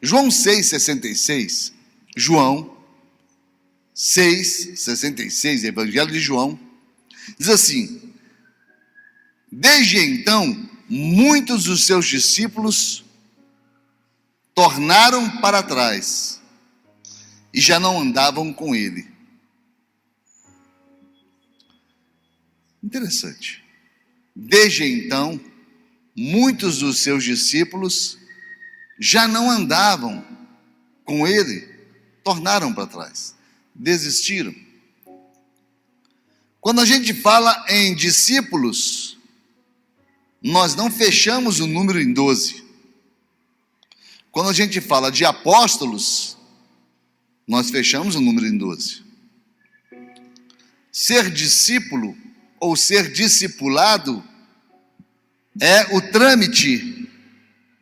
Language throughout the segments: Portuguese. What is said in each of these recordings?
João 6,66, João 6,66, Evangelho de João, diz assim: desde então, muitos dos seus discípulos tornaram para trás e já não andavam com ele. Interessante. Desde então, muitos dos seus discípulos já não andavam com ele, tornaram para trás, desistiram. Quando a gente fala em discípulos, nós não fechamos o número em 12. Quando a gente fala de apóstolos, nós fechamos o número em 12. Ser discípulo ou ser discipulado é o trâmite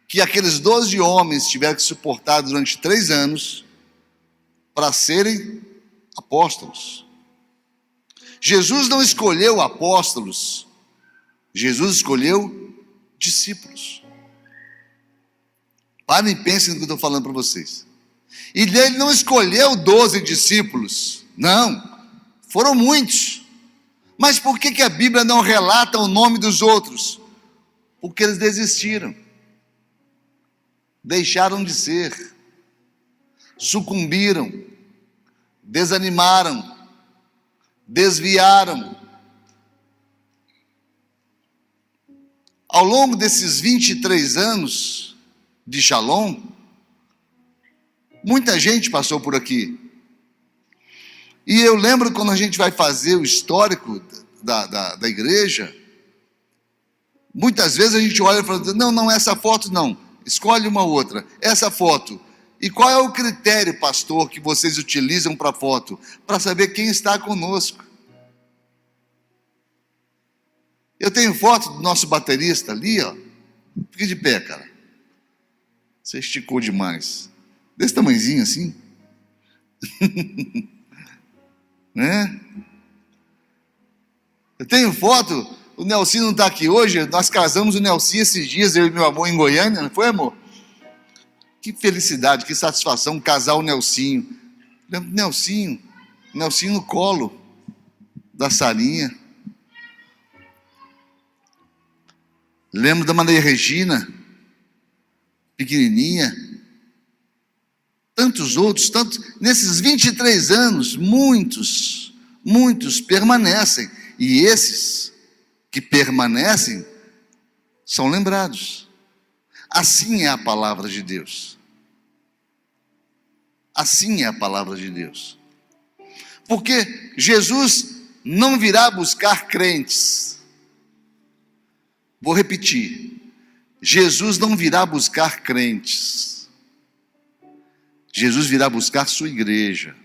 que aqueles 12 homens tiveram que suportar durante 3 anos para serem apóstolos. Jesus não escolheu apóstolos, Jesus escolheu discípulos. Parem e pensem no que eu estou falando para vocês. E ele não escolheu 12 discípulos, não, foram muitos. Mas por que a Bíblia não relata o nome dos outros? Porque eles desistiram, deixaram de ser, sucumbiram, desanimaram, desviaram. Ao longo desses 23 anos de Shalom, muita gente passou por aqui. E eu lembro quando a gente vai fazer o histórico da igreja, muitas vezes a gente olha e fala: não, essa foto não, escolhe uma outra, essa foto. E qual é o critério, pastor, que vocês utilizam para foto? Para saber quem está conosco. Eu tenho foto do nosso baterista ali, ó. Fique de pé, cara. Você esticou demais. Desse tamanhozinho assim. Né? Eu tenho foto, o Nelsinho não está aqui hoje, nós casamos o Nelsinho esses dias, eu e meu amor, em Goiânia, não foi, amor? Que felicidade, que satisfação casar o Nelsinho. Lembro do Nelsinho no colo da Sarinha. Lembro da Maria Regina, pequenininha. Tantos outros, nesses 23 anos, muitos permanecem. E esses que permanecem são lembrados. Assim é a palavra de Deus. Assim é a palavra de Deus. Porque Jesus não virá buscar crentes. Vou repetir. Jesus não virá buscar crentes. Jesus virá buscar sua igreja.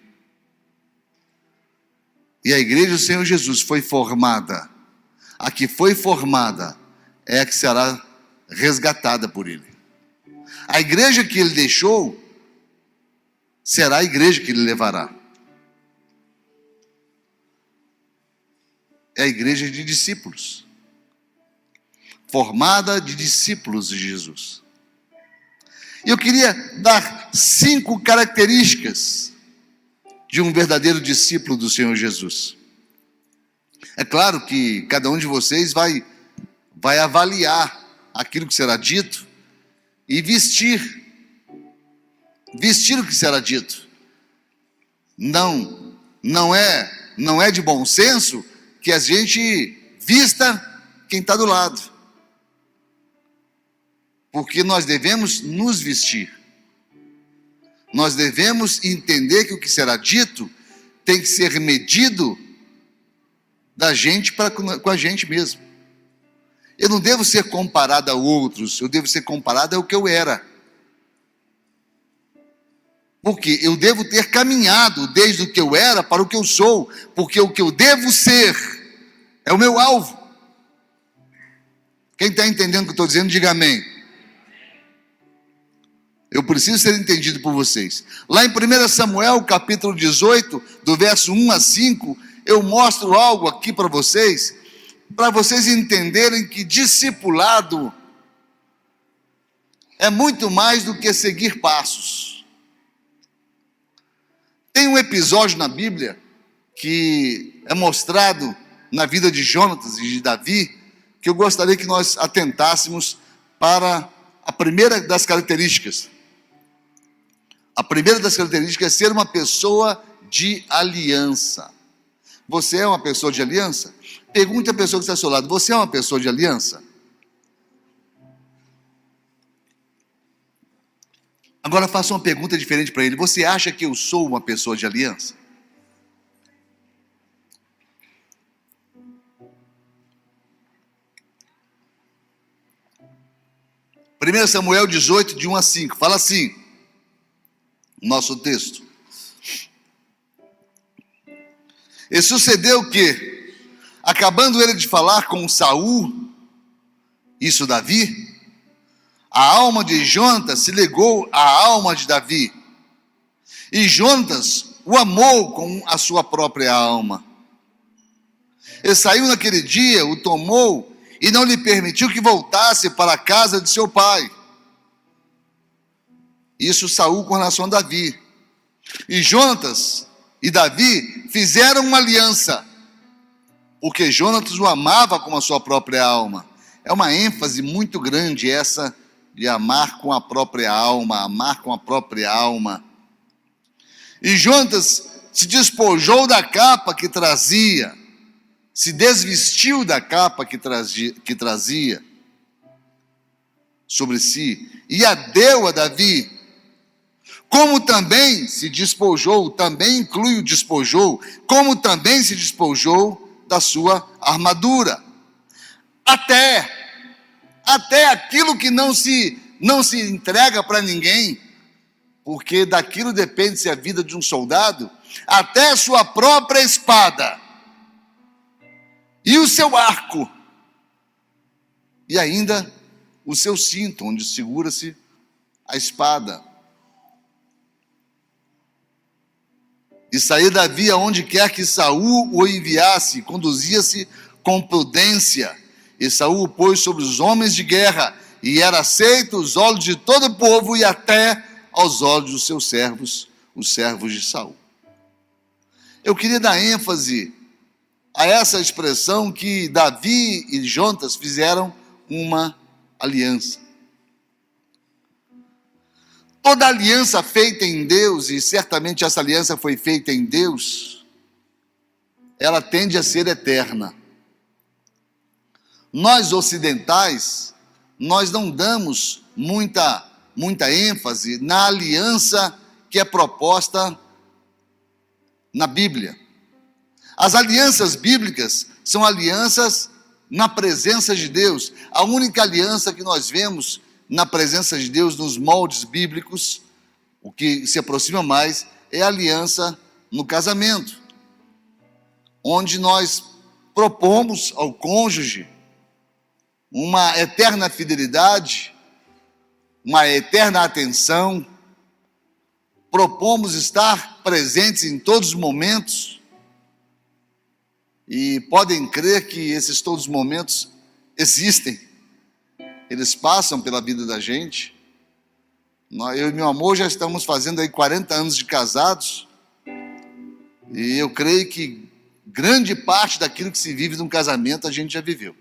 E a igreja do Senhor Jesus foi formada. A que foi formada é a que será resgatada por ele. A igreja que ele deixou será a igreja que ele levará. É a igreja de discípulos, formada de discípulos de Jesus. E eu queria dar 5 características de um verdadeiro discípulo do Senhor Jesus. É claro que cada um de vocês vai avaliar aquilo que será dito e vestir o que será dito. Não é de bom senso que a gente vista quem está do lado, porque nós devemos nos vestir. Nós devemos entender que o que será dito tem que ser medido da gente com a gente mesmo. Eu não devo ser comparado a outros, eu devo ser comparado ao que eu era. Porque eu devo ter caminhado desde o que eu era para o que eu sou, porque o que eu devo ser é o meu alvo. Quem está entendendo o que eu estou dizendo, diga amém. Eu preciso ser entendido por vocês. Lá em 1 Samuel, capítulo 18, do verso 1 a 5, eu mostro algo aqui para vocês entenderem que discipulado é muito mais do que seguir passos. Tem um episódio na Bíblia que é mostrado na vida de Jonatas e de Davi, que eu gostaria que nós atentássemos para a primeira das características. A primeira das características é ser uma pessoa de aliança. Você é uma pessoa de aliança? Pergunte à pessoa que está ao seu lado: você é uma pessoa de aliança? Agora faça uma pergunta diferente para ele: você acha que eu sou uma pessoa de aliança? Primeiro Samuel 18, de 1 a 5, fala assim, nosso texto. E sucedeu que, acabando ele de falar com Saul, isso Davi, a alma de Jonatas se ligou à alma de Davi, e Jonatas o amou com a sua própria alma. Ele saiu naquele dia, o tomou e não lhe permitiu que voltasse para a casa de seu pai. Isso Saul com relação a Davi. E Jonatas e Davi fizeram uma aliança, porque Jonatas o amava com a sua própria alma. É uma ênfase muito grande essa de amar com a própria alma, amar com a própria alma. E Jonatas se despojou da capa que trazia, se desvestiu da capa que trazia sobre si, e a deu a Davi. Como também se despojou, também inclui o despojou, como também se despojou da sua armadura. Até aquilo que não se entrega para ninguém, porque daquilo depende-se a vida de um soldado, até a sua própria espada, e o seu arco, e ainda o seu cinto, onde segura-se a espada. E saía Davi aonde quer que Saul o enviasse, conduzia-se com prudência, e Saul o pôs sobre os homens de guerra, e era aceito aos olhos de todo o povo, e até aos olhos dos seus servos, os servos de Saul. Eu queria dar ênfase a essa expressão que Davi e Jonatas fizeram uma aliança. Toda aliança feita em Deus, e certamente essa aliança foi feita em Deus, ela tende a ser eterna. Nós ocidentais, nós não damos muita ênfase na aliança que é proposta na Bíblia. As alianças bíblicas são alianças na presença de Deus. A única aliança que nós vemos na presença de Deus nos moldes bíblicos, o que se aproxima mais, é a aliança no casamento, onde nós propomos ao cônjuge uma eterna fidelidade, uma eterna atenção, propomos estar presentes em todos os momentos, e podem crer que esses todos os momentos existem, eles passam pela vida da gente. Eu e meu amor já estamos fazendo aí 40 anos de casados, e eu creio que grande parte daquilo que se vive num casamento a gente já viveu.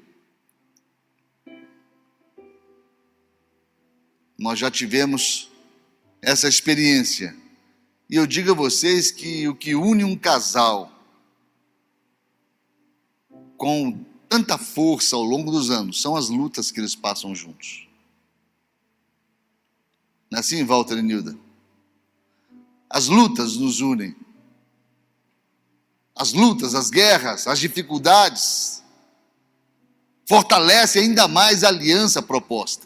Nós já tivemos essa experiência, e eu digo a vocês que o que une um casal com tanta força ao longo dos anos são as lutas que eles passam juntos. Não é assim, Walter e Nilda? As lutas nos unem. As lutas, as guerras, as dificuldades fortalecem ainda mais a aliança proposta.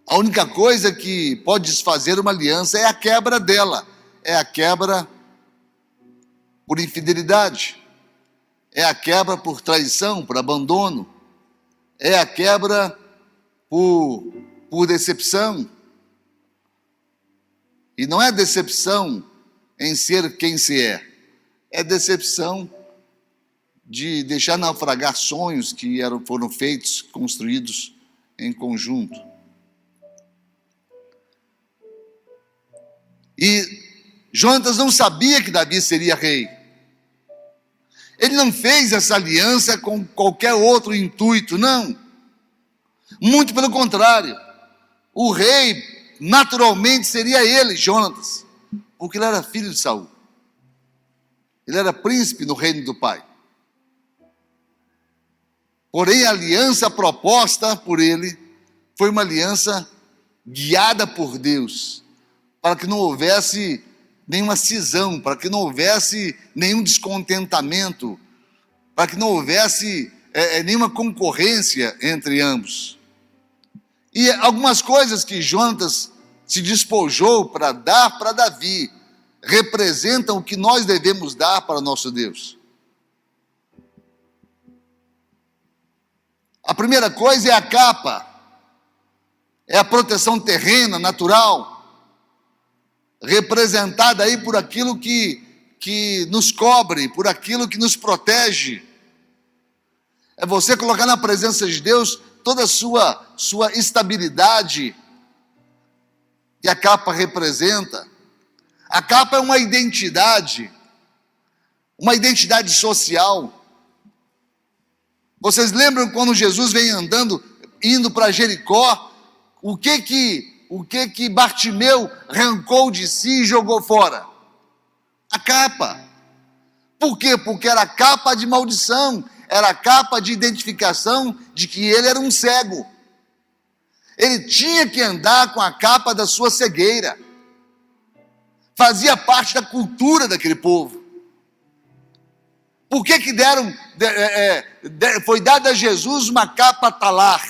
A única coisa que pode desfazer uma aliança é a quebra dela, é a quebra por infidelidade, é a quebra por traição, por abandono, é a quebra por decepção. E não é decepção em ser quem se é decepção de deixar naufragar sonhos que foram feitos, construídos em conjunto. E Jonatas não sabia que Davi seria rei. Ele não fez essa aliança com qualquer outro intuito, não. Muito pelo contrário. O rei, naturalmente, seria ele, Jonatas, porque ele era filho de Saul. Ele era príncipe no reino do pai. Porém, a aliança proposta por ele foi uma aliança guiada por Deus, para que não houvesse nenhuma cisão, para que não houvesse nenhum descontentamento, para que não houvesse nenhuma concorrência entre ambos. E algumas coisas que Jonatas se despojou para dar para Davi representam o que nós devemos dar para nosso Deus. A primeira coisa é a capa, é a proteção terrena, natural, representada aí por aquilo que nos cobre, por aquilo que nos protege. É você colocar na presença de Deus toda a sua estabilidade, que a capa representa. A capa é uma identidade social. Vocês lembram quando Jesus vem andando, indo para Jericó, o que Bartimeu arrancou de si e jogou fora? A capa. Por quê? Porque era a capa de maldição, era a capa de identificação de que ele era um cego. Ele tinha que andar com a capa da sua cegueira. Fazia parte da cultura daquele povo. Por que foi dada a Jesus uma capa talar,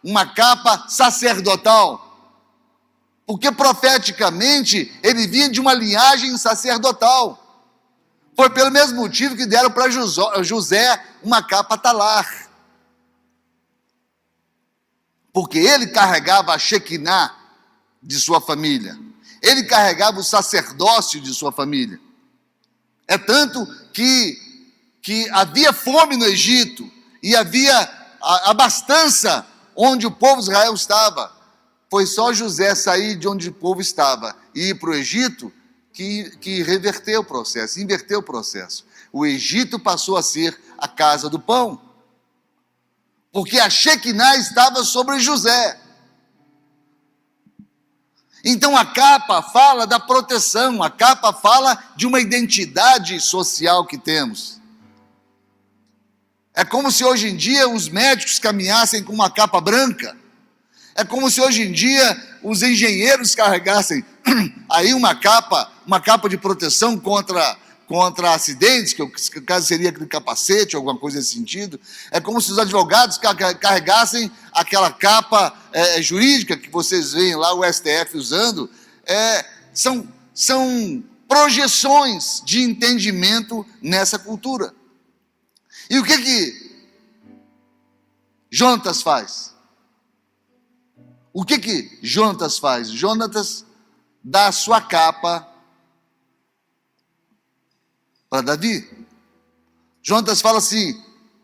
uma capa sacerdotal? Porque profeticamente ele vinha de uma linhagem sacerdotal. Foi pelo mesmo motivo que deram para José uma capa talar. Porque ele carregava a Shekinah de sua família. Ele carregava o sacerdócio de sua família. É tanto que havia fome no Egito e havia abastança onde o povo de Israel estava. Foi só José sair de onde o povo estava e ir para o Egito que reverteu o processo, inverteu o processo. O Egito passou a ser a casa do pão, porque a Shekinah estava sobre José. Então a capa fala da proteção, a capa fala de uma identidade social que temos. É como se hoje em dia os médicos caminhassem com uma capa branca. É como se hoje em dia os engenheiros carregassem aí uma capa de proteção contra acidentes, que o caso seria aquele capacete, alguma coisa nesse sentido. É como se os advogados carregassem aquela capa jurídica que vocês veem lá o STF usando. São projeções de entendimento nessa cultura. E o que Jonatas faz? O que Jonatas faz? Jonatas dá a sua capa para Davi. Jonatas fala assim: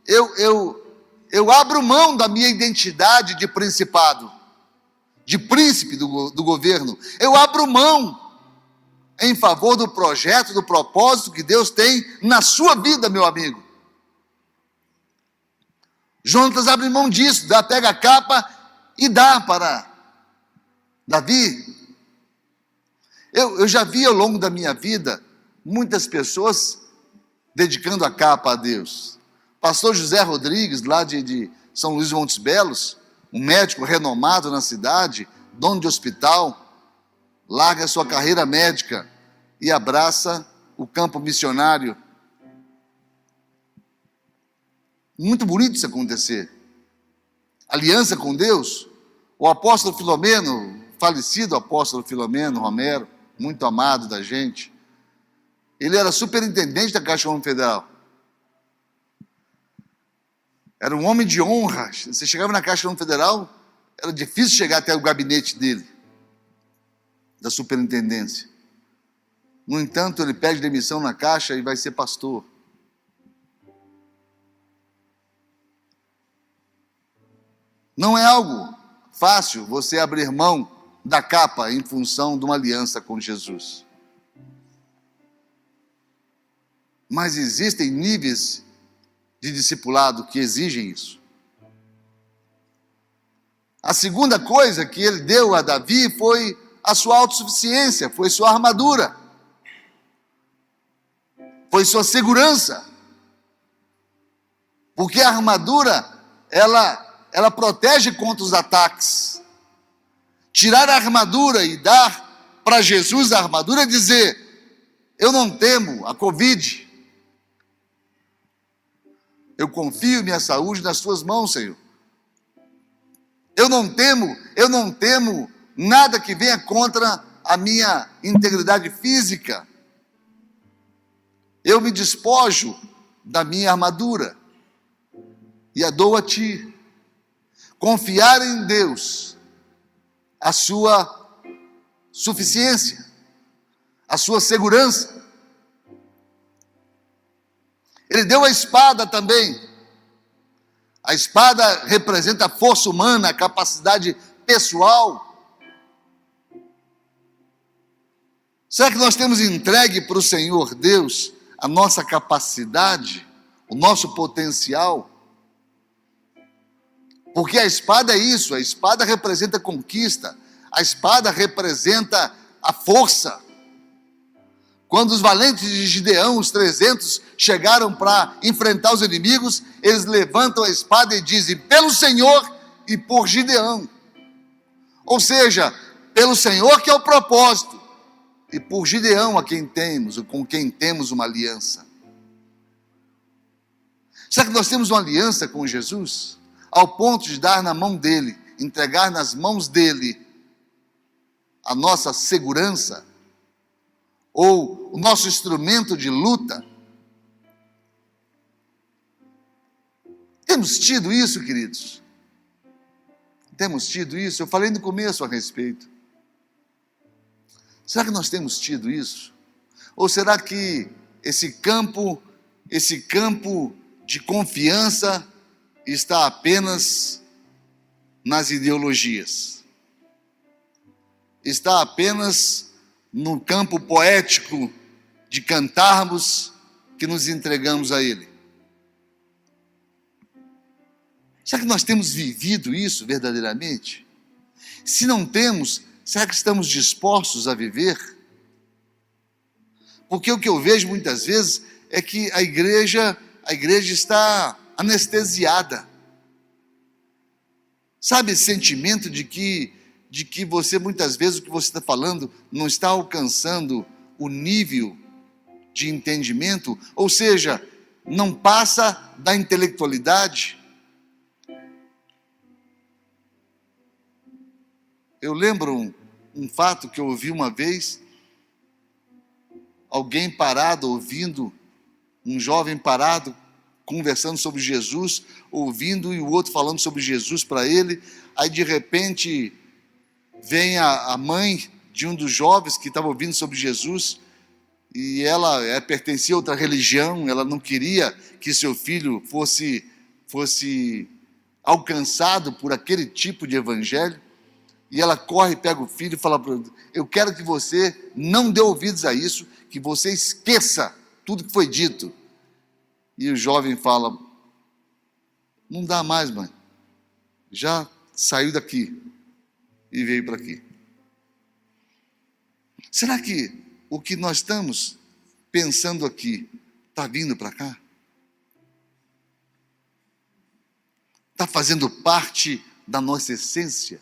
eu abro mão da minha identidade de principado, de príncipe do governo. Eu abro mão em favor do projeto, do propósito que Deus tem na sua vida, meu amigo. Jonatas abre mão disso, pega a capa e dá para Davi. Eu já vi ao longo da minha vida muitas pessoas dedicando a capa a Deus. Pastor José Rodrigues, lá de São Luís de Montes Belos, um médico renomado na cidade, dono de hospital, larga a sua carreira médica e abraça o campo missionário. Muito bonito isso acontecer. Aliança com Deus. O apóstolo Filomeno, falecido apóstolo Filomeno Romero, muito amado da gente, ele era superintendente da Caixa Econômica Federal. Era um homem de honra. Você chegava na Caixa Econômica Federal, era difícil chegar até o gabinete dele, da superintendência. No entanto, ele pede demissão na Caixa e vai ser pastor. Não é algo fácil você abrir mão da capa em função de uma aliança com Jesus. Mas existem níveis de discipulado que exigem isso. A segunda coisa que ele deu a Davi foi a sua autossuficiência, foi sua armadura, foi sua segurança. Porque a armadura, ela protege contra os ataques. Tirar a armadura e dar para Jesus a armadura é dizer: eu não temo a Covid. Eu confio minha saúde nas tuas mãos, Senhor. Eu não temo nada que venha contra a minha integridade física. Eu me despojo da minha armadura e a dou a ti. Confiar em Deus, a sua suficiência, a sua segurança. Ele deu a espada também. A espada representa a força humana, a capacidade pessoal. Será que nós temos entregue para o Senhor Deus a nossa capacidade, o nosso potencial? Porque a espada é isso, a espada representa conquista, a espada representa a força. Quando os valentes de Gideão, os 300, chegaram para enfrentar os inimigos, eles levantam a espada e dizem: pelo Senhor e por Gideão. Ou seja, pelo Senhor que é o propósito, e por Gideão a quem temos, ou com quem temos uma aliança. Será que nós temos uma aliança com Jesus? Ao ponto de dar na mão dele, entregar nas mãos dele a nossa segurança, ou o nosso instrumento de luta? Temos tido isso, queridos? Temos tido isso? Eu falei no começo a respeito. Será que nós temos tido isso? Ou será que esse campo de confiança está apenas nas ideologias? Está apenas no campo poético de cantarmos que nos entregamos a Ele? Será que nós temos vivido isso verdadeiramente? Se não temos, será que estamos dispostos a viver? Porque o que eu vejo muitas vezes é que a igreja está anestesiada. Sabe esse sentimento de que você, muitas vezes, o que você está falando não está alcançando o nível de entendimento, ou seja, não passa da intelectualidade. Eu lembro um fato que eu ouvi uma vez, alguém parado ouvindo, um jovem parado, conversando sobre Jesus, ouvindo, e o outro falando sobre Jesus para ele. Aí de repente vem a mãe de um dos jovens que estava ouvindo sobre Jesus, e ela pertencia a outra religião, ela não queria que seu filho fosse alcançado por aquele tipo de evangelho, e ela corre, pega o filho e fala: eu quero que você não dê ouvidos a isso, que você esqueça tudo que foi dito. E o jovem fala: não dá mais, mãe, já saiu daqui e veio para aqui. Será que o que nós estamos pensando aqui está vindo para cá? Está fazendo parte da nossa essência?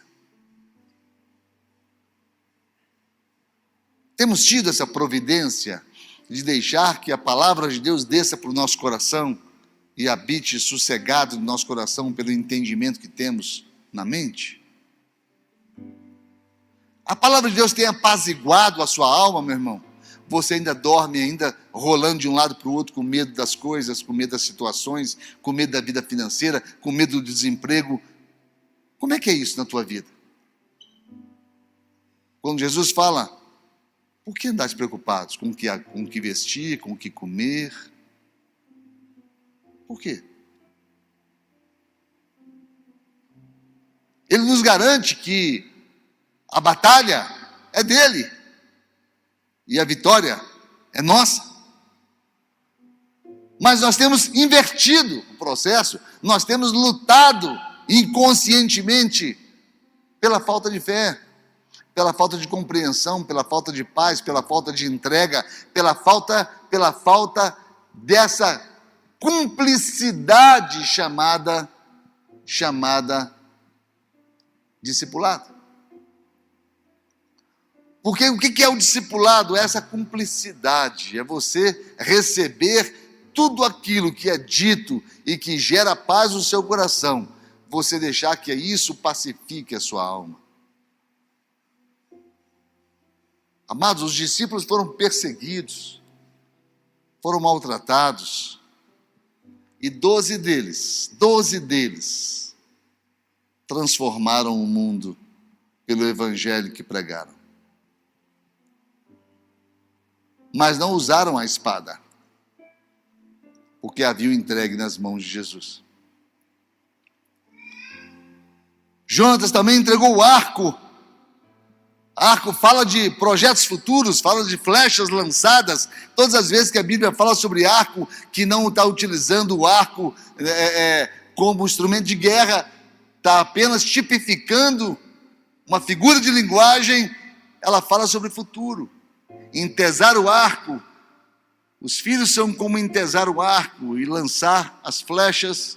Temos tido essa providência de deixar que a palavra de Deus desça para o nosso coração e habite sossegado no nosso coração pelo entendimento que temos na mente? A palavra de Deus tem apaziguado a sua alma, meu irmão? Você ainda dorme, ainda rolando de um lado para o outro, com medo das coisas, com medo das situações, com medo da vida financeira, com medo do desemprego? Como é que é isso na tua vida? Quando Jesus fala: por que andares preocupados com o que vestir, com o que comer? Por quê? Ele nos garante que a batalha é dele e a vitória é nossa. Mas nós temos invertido o processo, nós temos lutado inconscientemente pela falta de fé, pela falta de compreensão, pela falta de paz, pela falta de entrega, pela falta dessa cumplicidade chamada discipulado. Porque o que é o discipulado? É essa cumplicidade, é você receber tudo aquilo que é dito e que gera paz no seu coração, você deixar que isso pacifique a sua alma. Amados, os discípulos foram perseguidos, foram maltratados, e 12 deles, transformaram o mundo pelo evangelho que pregaram. Mas não usaram a espada, porque haviam entregue nas mãos de Jesus. Jonatas também entregou o arco. Arco fala de projetos futuros, fala de flechas lançadas. Todas as vezes que a Bíblia fala sobre arco, que não está utilizando o arco como instrumento de guerra, está apenas tipificando uma figura de linguagem, ela fala sobre o futuro. Entesar o arco, os filhos são como entesar o arco e lançar as flechas,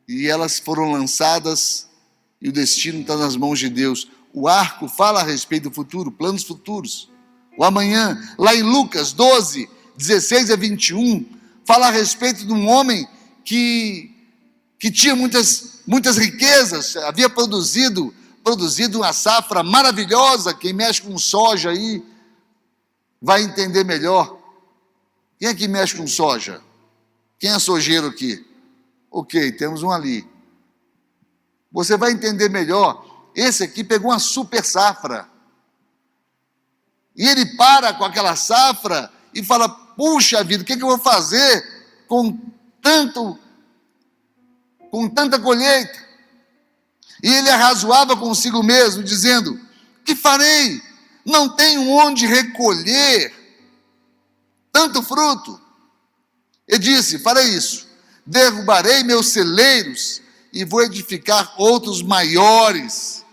e elas foram lançadas, e o destino está nas mãos de Deus. O arco fala a respeito do futuro, planos futuros. O amanhã, lá em Lucas 12, 16 a 21, fala a respeito de um homem que tinha muitas riquezas, havia produzido uma safra maravilhosa. Quem mexe com soja aí vai entender melhor. Quem é que mexe com soja? Quem é sojeiro aqui? Ok, temos um ali. Você vai entender melhor. Esse aqui pegou uma super safra. E ele para com aquela safra e fala: puxa vida, o que eu vou fazer com tanta colheita? E ele arrazoava consigo mesmo, dizendo: que farei? Não tenho onde recolher tanto fruto. E disse: farei isso, derrubarei meus celeiros e vou edificar outros maiores,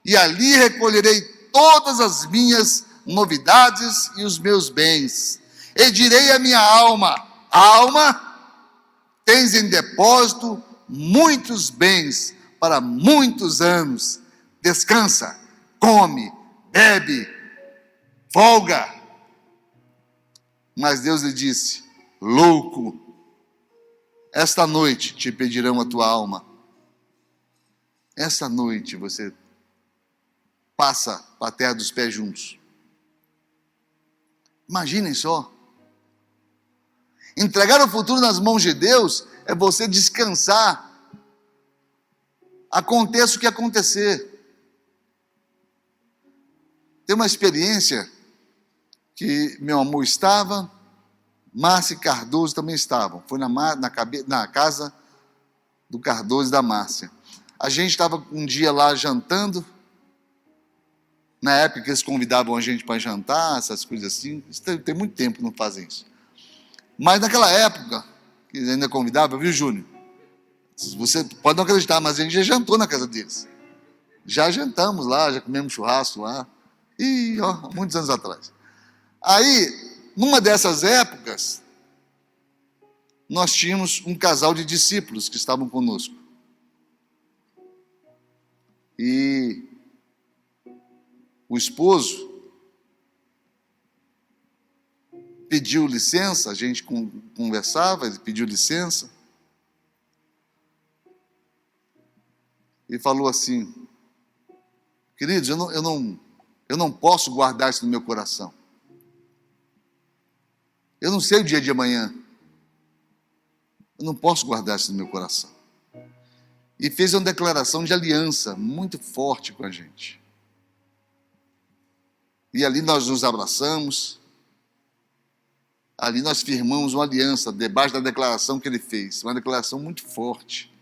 e ali recolherei todas as minhas novidades e os meus bens. E direi à minha alma: alma, tens em depósito muitos bens para muitos anos. Descansa, come, bebe, folga. Mas Deus lhe disse: louco, esta noite te pedirão a tua alma. Esta noite você passa para a terra dos pés juntos. Imaginem só. Entregar o futuro nas mãos de Deus é você descansar. Aconteça o que acontecer. Tem uma experiência que meu amor estava, Márcia e Cardoso também estavam. Foi na casa do Cardoso e da Márcia. A gente estava um dia lá jantando. Na época que eles convidavam a gente para jantar, essas coisas assim. Isso tem muito tempo que não fazem isso. Mas naquela época, que eles ainda convidavam, viu, Júnior? Você pode não acreditar, mas a gente já jantou na casa deles. Já jantamos lá, já comemos churrasco lá. E, muitos anos atrás. Aí, numa dessas épocas, nós tínhamos um casal de discípulos que estavam conosco. E o esposo pediu licença, a gente conversava, ele pediu licença. E falou assim: queridos, eu não posso guardar isso no meu coração. Eu não sei o dia de amanhã. Eu não posso guardar isso no meu coração. E fez uma declaração de aliança muito forte com a gente. E ali nós nos abraçamos. Ali nós firmamos uma aliança debaixo da declaração que ele fez. Uma declaração muito forte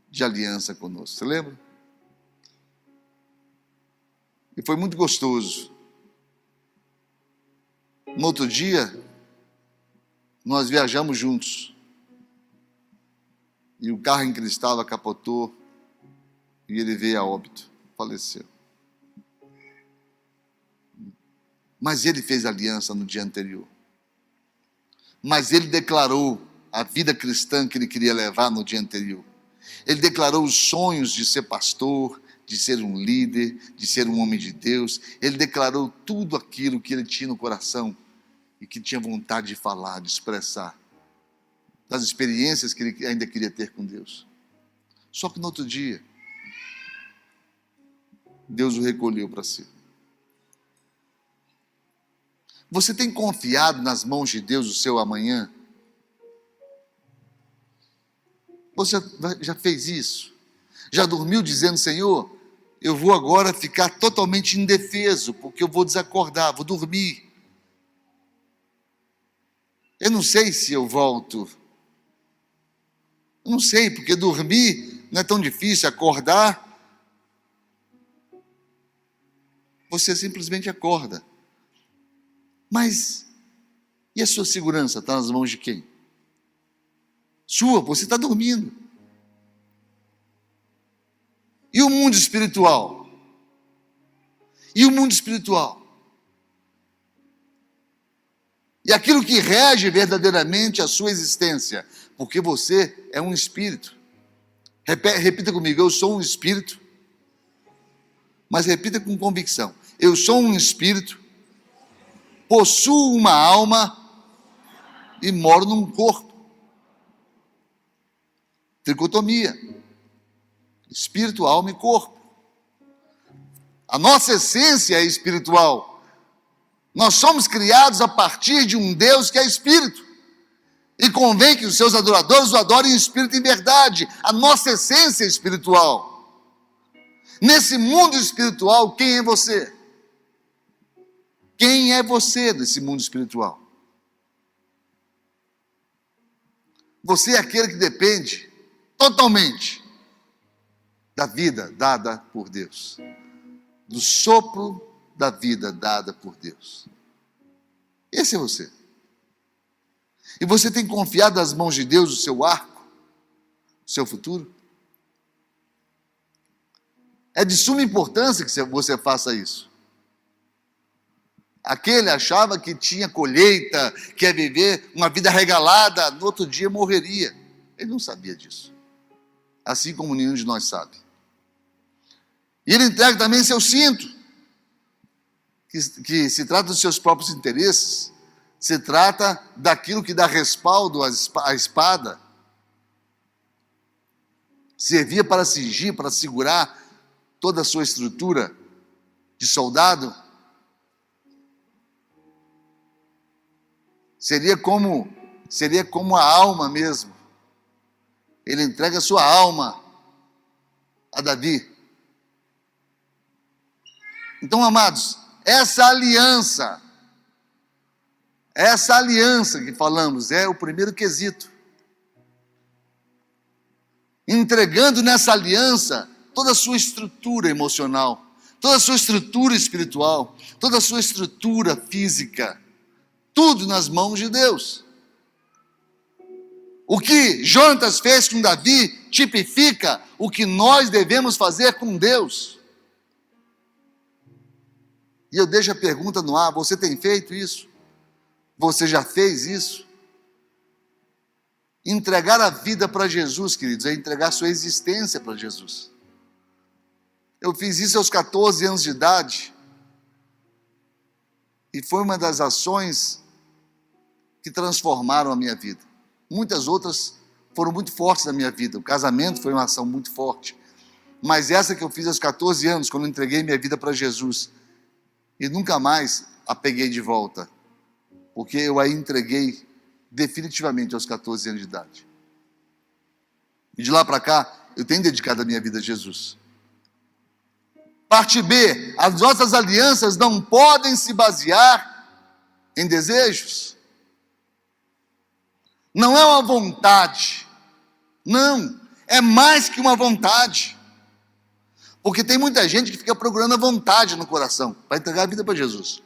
de aliança conosco. Você lembra? E foi muito gostoso. No outro dia, nós viajamos juntos. E o carro em que ele estava capotou e ele veio a óbito, faleceu. Mas ele fez aliança no dia anterior. Mas ele declarou a vida cristã que ele queria levar no dia anterior. Ele declarou os sonhos de ser pastor, de ser um líder, de ser um homem de Deus. Ele declarou tudo aquilo que ele tinha no coração e que tinha vontade de falar, de expressar, das experiências que ele ainda queria ter com Deus. Só que no outro dia, Deus o recolheu para si. Você tem confiado nas mãos de Deus o seu amanhã? Você já fez isso? Já dormiu dizendo, Senhor, eu vou agora ficar totalmente indefeso, porque eu vou desacordar, vou dormir. Eu não sei se eu volto. Eu não sei, porque dormir não é tão difícil, acordar, você simplesmente acorda. Mas, e a sua segurança está nas mãos de quem? Sua, você está dormindo. E o mundo espiritual? E o mundo espiritual? E aquilo que rege verdadeiramente a sua existência, porque você é um espírito. Repita comigo, eu sou um espírito. Mas repita com convicção. Eu sou um espírito, possuo uma alma e moro num corpo. Tricotomia. Espírito, alma e corpo. A nossa essência é espiritual. Nós somos criados a partir de um Deus que é espírito. E convém que os seus adoradores o adorem em espírito e em verdade. A nossa essência é espiritual. Nesse mundo espiritual, quem é você? Quem é você nesse mundo espiritual? Você é aquele que depende totalmente da vida dada por Deus. Do sopro da vida dada por Deus. Esse é você. E você tem confiado nas mãos de Deus o seu arco, o seu futuro? É de suma importância que você faça isso. Aquele achava que tinha colheita, que ia viver uma vida regalada, no outro dia morreria. Ele não sabia disso. Assim como nenhum de nós sabe. E ele entrega também seu cinto, que se trata dos seus próprios interesses, se trata daquilo que dá respaldo à espada. Servia para cingir, para segurar toda a sua estrutura de soldado. Seria como a alma mesmo. Ele entrega a sua alma a Davi. Então, amados, essa aliança que falamos é o primeiro quesito. Entregando nessa aliança toda a sua estrutura emocional, toda a sua estrutura espiritual, toda a sua estrutura física, tudo nas mãos de Deus. O que Jonatas fez com Davi tipifica o que nós devemos fazer com Deus. E eu deixo a pergunta no ar, você tem feito isso? Você já fez isso? Entregar a vida para Jesus, queridos, é entregar sua existência para Jesus. Eu fiz isso aos 14 anos de idade. E foi uma das ações que transformaram a minha vida. Muitas outras foram muito fortes na minha vida. O casamento foi uma ação muito forte. Mas essa que eu fiz aos 14 anos, quando eu entreguei minha vida para Jesus, e nunca mais a peguei de volta, porque eu a entreguei definitivamente aos 14 anos de idade. E de lá para cá, eu tenho dedicado a minha vida a Jesus. Parte B, as nossas alianças não podem se basear em desejos. Não é uma vontade. Não, é mais que uma vontade. Porque tem muita gente que fica procurando a vontade no coração para entregar a vida para Jesus.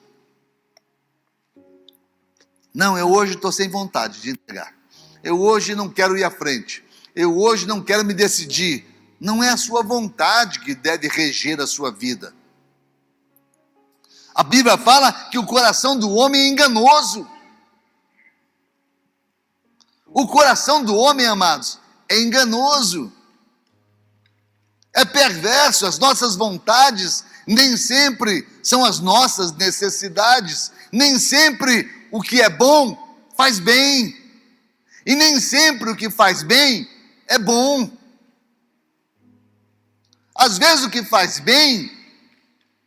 Não, eu hoje estou sem vontade de entregar. Eu hoje não quero ir à frente. Eu hoje não quero me decidir. Não é a sua vontade que deve reger a sua vida. A Bíblia fala que o coração do homem é enganoso. O coração do homem, amados, é enganoso. É perverso. As nossas vontades nem sempre são as nossas necessidades. Nem sempre o que é bom faz bem. E nem sempre o que faz bem é bom. Às vezes o que faz bem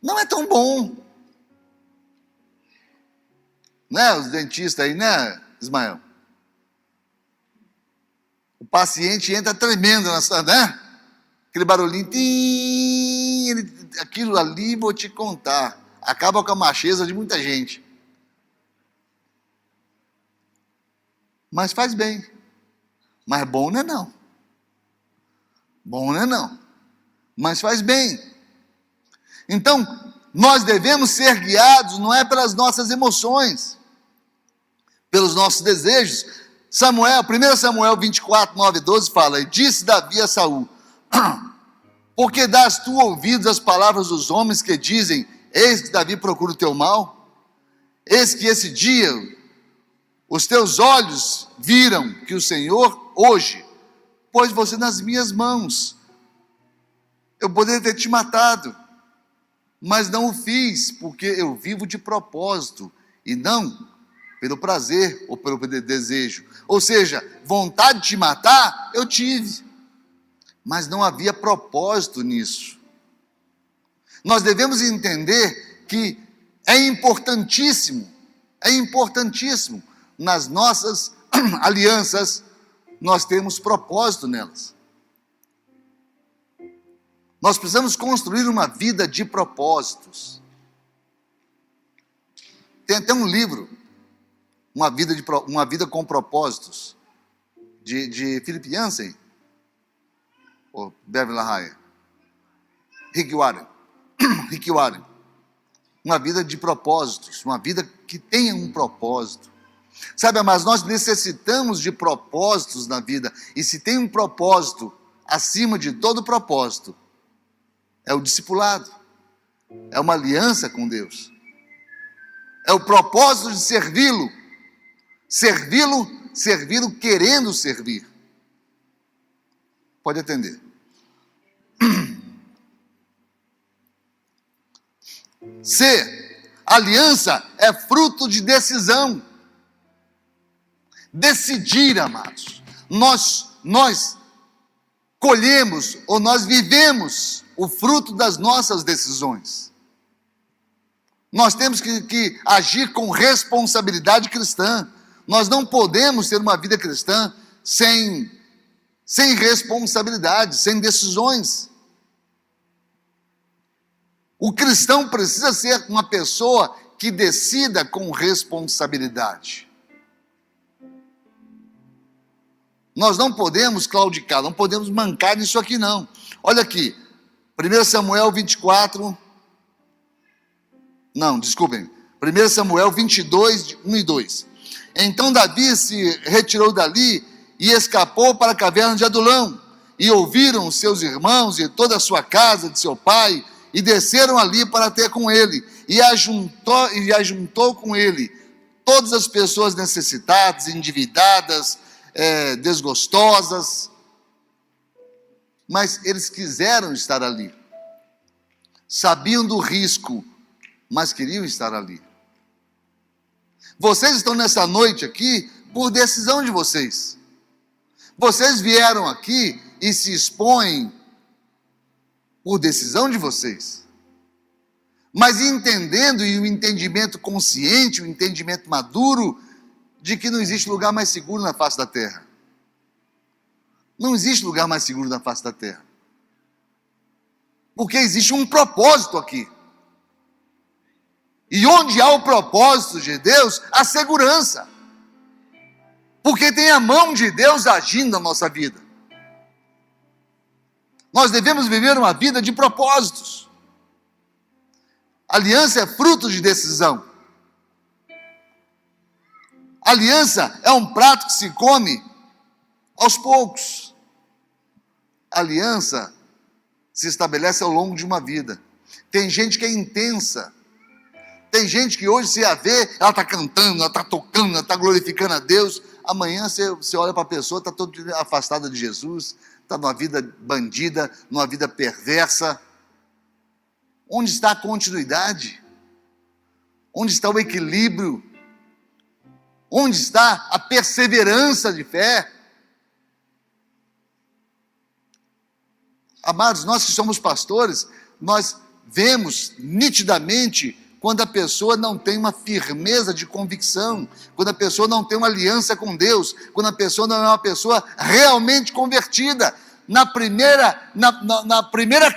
não é tão bom. Né, os dentistas aí, né, Ismael? O paciente entra tremendo, né? Aquele barulhinho, aquilo ali vou te contar. Acaba com a macheza de muita gente. Mas faz bem. Mas bom não é não. Bom não é não. Mas faz bem. Então, nós devemos ser guiados, não é pelas nossas emoções, pelos nossos desejos. 1 Samuel 24, 9 e 12 fala: E disse Davi a Saul: Porque dás tu ouvidos às palavras dos homens que dizem: Eis que Davi procura o teu mal? Eis que esse dia os teus olhos viram que o Senhor hoje pôs você nas minhas mãos. Eu poderia ter te matado, mas não o fiz, porque eu vivo de propósito, e não pelo prazer ou pelo desejo. Ou seja, vontade de te matar, eu tive, mas não havia propósito nisso. Nós devemos entender que é importantíssimo, nas nossas alianças, nós temos propósito nelas. Nós precisamos construir uma vida de propósitos. Tem até um livro, Uma Vida com Propósitos, de Philip Yancey, ou Beverly LaHaye, Rick Warren. Uma vida de propósitos, uma vida que tenha um propósito. Sabe, mas nós necessitamos de propósitos na vida, e se tem um propósito acima de todo propósito, é o discipulado, é uma aliança com Deus, é o propósito de servi-lo querendo servir. Pode atender. C, aliança é fruto de decisão. Decidir, amados. Nós colhemos, ou nós vivemos o fruto das nossas decisões. Nós temos que agir com responsabilidade cristã. Nós não podemos ter uma vida cristã sem responsabilidade, sem decisões. O cristão precisa ser uma pessoa que decida com responsabilidade. Nós não podemos claudicar, não podemos mancar nisso aqui não. Olha aqui, 1 Samuel 22, 1 e 2. Então Davi se retirou dali e escapou para a caverna de Adulão. E ouviram seus irmãos e toda a sua casa de seu pai, e desceram ali para ter com ele. E ajuntou com ele todas as pessoas necessitadas, endividadas, desgostosas. Mas eles quiseram estar ali. Sabiam do risco, mas queriam estar ali. Vocês estão nessa noite aqui por decisão de vocês. Vocês vieram aqui e se expõem por decisão de vocês. Mas entendendo, e o entendimento consciente, o entendimento maduro, de que não existe lugar mais seguro na face da terra. Não existe lugar mais seguro na face da terra. Porque existe um propósito aqui. E onde há o propósito de Deus, há segurança. Porque tem a mão de Deus agindo na nossa vida. Nós devemos viver uma vida de propósitos. Aliança é fruto de decisão. Aliança é um prato que se come aos poucos. Aliança se estabelece ao longo de uma vida. Tem gente que é intensa. Tem gente que hoje se a vê, ela está cantando, ela está tocando, ela está glorificando a Deus. Amanhã você olha para a pessoa, está toda afastada de Jesus, está numa vida bandida, numa vida perversa. Onde está a continuidade? Onde está o equilíbrio? Onde está a perseverança de fé? Amados, nós que somos pastores, nós vemos nitidamente quando a pessoa não tem uma firmeza de convicção, quando a pessoa não tem uma aliança com Deus, quando a pessoa não é uma pessoa realmente convertida. Na primeira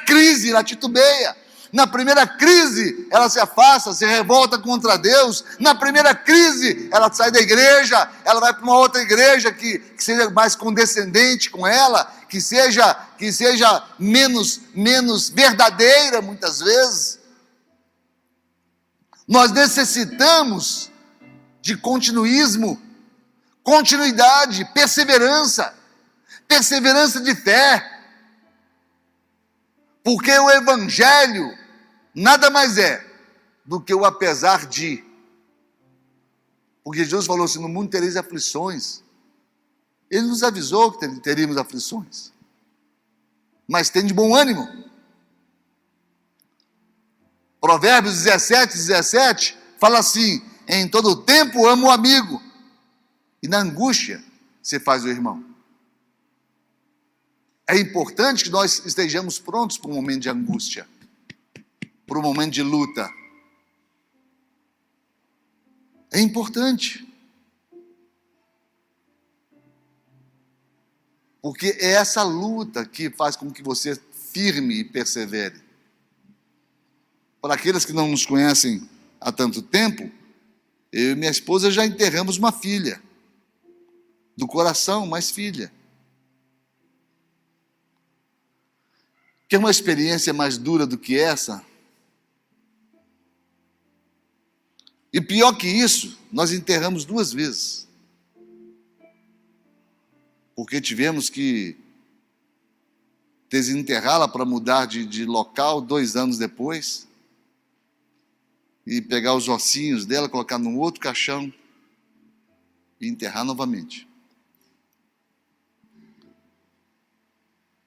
crise, ela titubeia. Na primeira crise, ela se afasta, se revolta contra Deus. Na primeira crise, ela sai da igreja, ela vai para uma outra igreja que seja mais condescendente com ela, que seja menos verdadeira, muitas vezes. Nós necessitamos de continuismo, continuidade, perseverança de fé. Porque o Evangelho nada mais é do que o apesar de. Porque Jesus falou assim: no mundo tereis aflições. Ele nos avisou que teríamos aflições. Mas tem de bom ânimo. Provérbios 17 fala assim: em todo tempo amo o amigo, e na angústia se faz o irmão. É importante que nós estejamos prontos para um momento de angústia, para um momento de luta. É importante. Porque é essa luta que faz com que você firme e persevere. Para aqueles que não nos conhecem há tanto tempo, eu e minha esposa já enterramos uma filha. Do coração, mas filha. Quer uma experiência mais dura do que essa? E pior que isso, nós enterramos 2 vezes. Porque tivemos que desenterrá-la para mudar de local 2 anos depois. E pegar os ossinhos dela, colocar num outro caixão e enterrar novamente.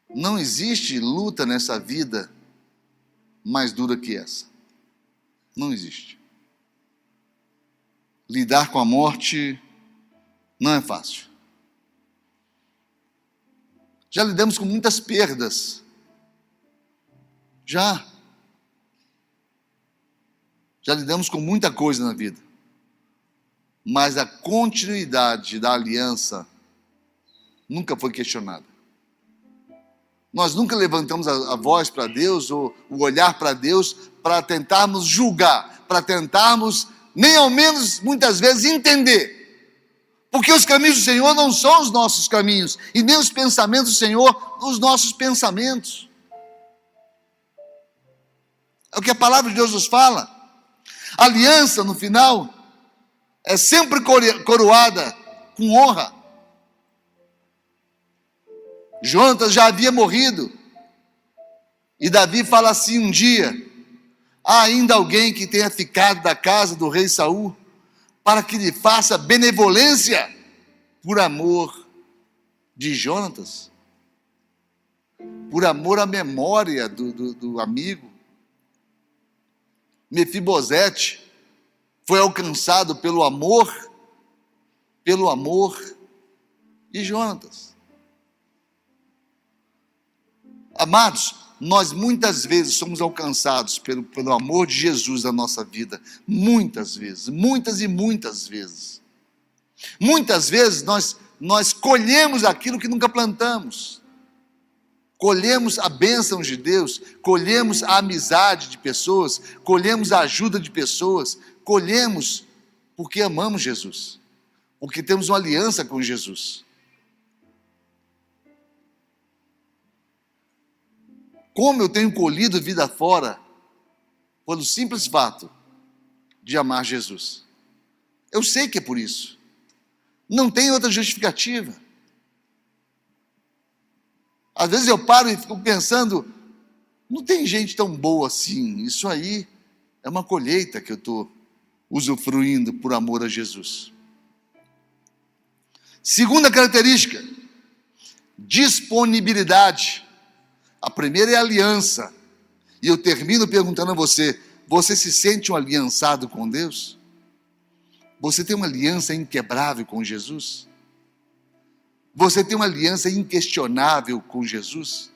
Não existe luta nessa vida mais dura que essa. Não existe. Lidar com a morte não é fácil. Já lidamos com muitas perdas. Já lidamos com muita coisa na vida. Mas a continuidade da aliança nunca foi questionada. Nós nunca levantamos a voz para Deus, ou o olhar para Deus, para tentarmos julgar, para tentarmos, nem ao menos, muitas vezes, entender. Porque os caminhos do Senhor não são os nossos caminhos, e nem os pensamentos do Senhor, os nossos pensamentos. É o que a palavra de Deus nos fala. A aliança, no final, é sempre coroada com honra. Jonatas já havia morrido. E Davi fala assim um dia: há ainda alguém que tenha ficado da casa do rei Saul, para que lhe faça benevolência por amor de Jonatas, por amor à memória do amigo. Mefibosete foi alcançado pelo amor de Jonatas. Amados, nós muitas vezes somos alcançados pelo amor de Jesus na nossa vida. Muitas vezes, muitas e muitas vezes. Muitas vezes nós colhemos aquilo que nunca plantamos. Colhemos a bênção de Deus, colhemos a amizade de pessoas, colhemos a ajuda de pessoas, colhemos porque amamos Jesus, porque temos uma aliança com Jesus. como eu tenho colhido vida fora pelo simples fato de amar Jesus. Eu sei que é por isso. Não tem outra justificativa. Às vezes eu paro e fico pensando, não tem gente tão boa assim. Isso aí é uma colheita que eu estou usufruindo por amor a Jesus. Segunda característica, disponibilidade. A primeira é a aliança. E eu termino perguntando a você, você se sente um aliançado com Deus? Você tem uma aliança inquebrável com Jesus? Você tem uma aliança inquestionável com Jesus?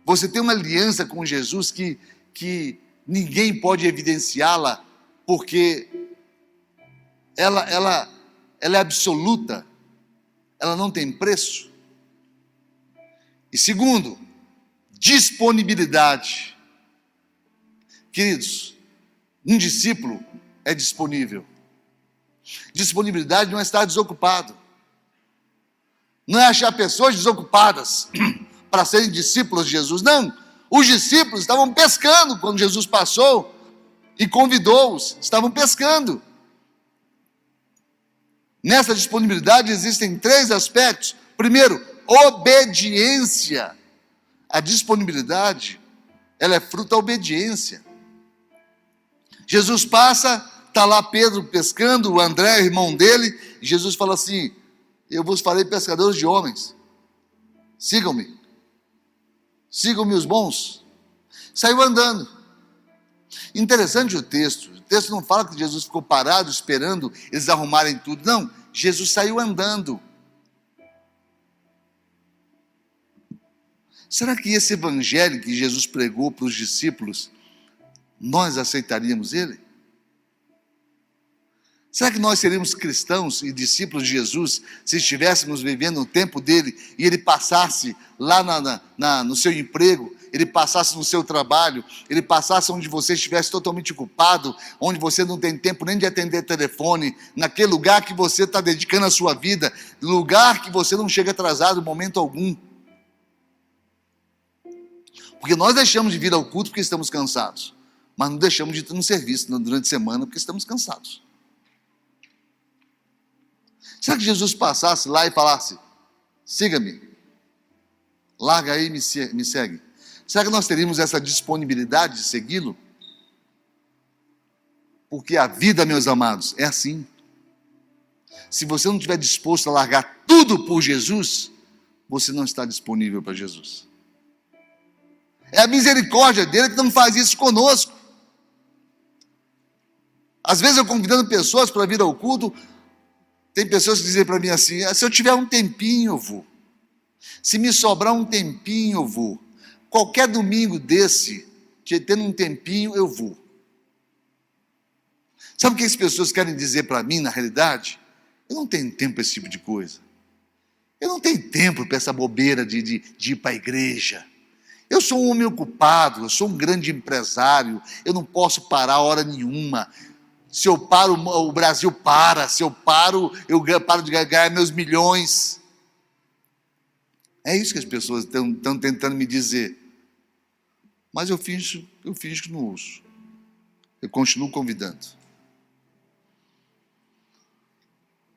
Você tem uma aliança com Jesus que ninguém pode evidenciá-la, porque ela é absoluta, ela não tem preço. E segundo, disponibilidade. Queridos, um discípulo é disponível. Disponibilidade não é estar desocupado. Não é achar pessoas desocupadas para serem discípulos de Jesus. Não, os discípulos estavam pescando quando Jesus passou e convidou-os. Estavam pescando. Nessa disponibilidade existem 3 aspectos. Primeiro, obediência. A disponibilidade, ela é fruto da obediência. Jesus passa, está lá Pedro pescando, o André, irmão dele, e Jesus fala assim, eu vos farei pescadores de homens. Sigam-me. Sigam-me os bons. Saiu andando. Interessante o texto. O texto não fala que Jesus ficou parado esperando eles arrumarem tudo. Não, Jesus saiu andando. Será que esse evangelho que Jesus pregou para os discípulos, nós aceitaríamos ele? Será que nós seríamos cristãos e discípulos de Jesus se estivéssemos vivendo no tempo dele e ele passasse lá no seu emprego, ele passasse no seu trabalho, ele passasse onde você estivesse totalmente ocupado, onde você não tem tempo nem de atender telefone, naquele lugar que você está dedicando a sua vida, lugar que você não chega atrasado em momento algum? Porque nós deixamos de vir ao culto porque estamos cansados, mas não deixamos de ir no serviço durante a semana porque estamos cansados. Será que Jesus passasse lá e falasse, siga-me, larga aí e me segue? Será que nós teríamos essa disponibilidade de segui-lo? Porque a vida, meus amados, é assim. Se você não estiver disposto a largar tudo por Jesus, você não está disponível para Jesus. É a misericórdia dele que não faz isso conosco. Às vezes eu convidando pessoas para vir ao culto, tem pessoas que dizem para mim assim, se eu tiver um tempinho eu vou. Se me sobrar um tempinho eu vou. Qualquer domingo desse, tendo um tempinho eu vou. Sabe o que as pessoas querem dizer para mim na realidade? Eu não tenho tempo para esse tipo de coisa. Eu não tenho tempo para essa bobeira de ir para a igreja. Eu sou um homem ocupado, eu sou um grande empresário, eu não posso parar hora nenhuma. Se eu paro, o Brasil para. Se eu paro de ganhar meus milhões. É isso que as pessoas estão tentando me dizer. Mas eu finjo que não ouço. Eu continuo convidando.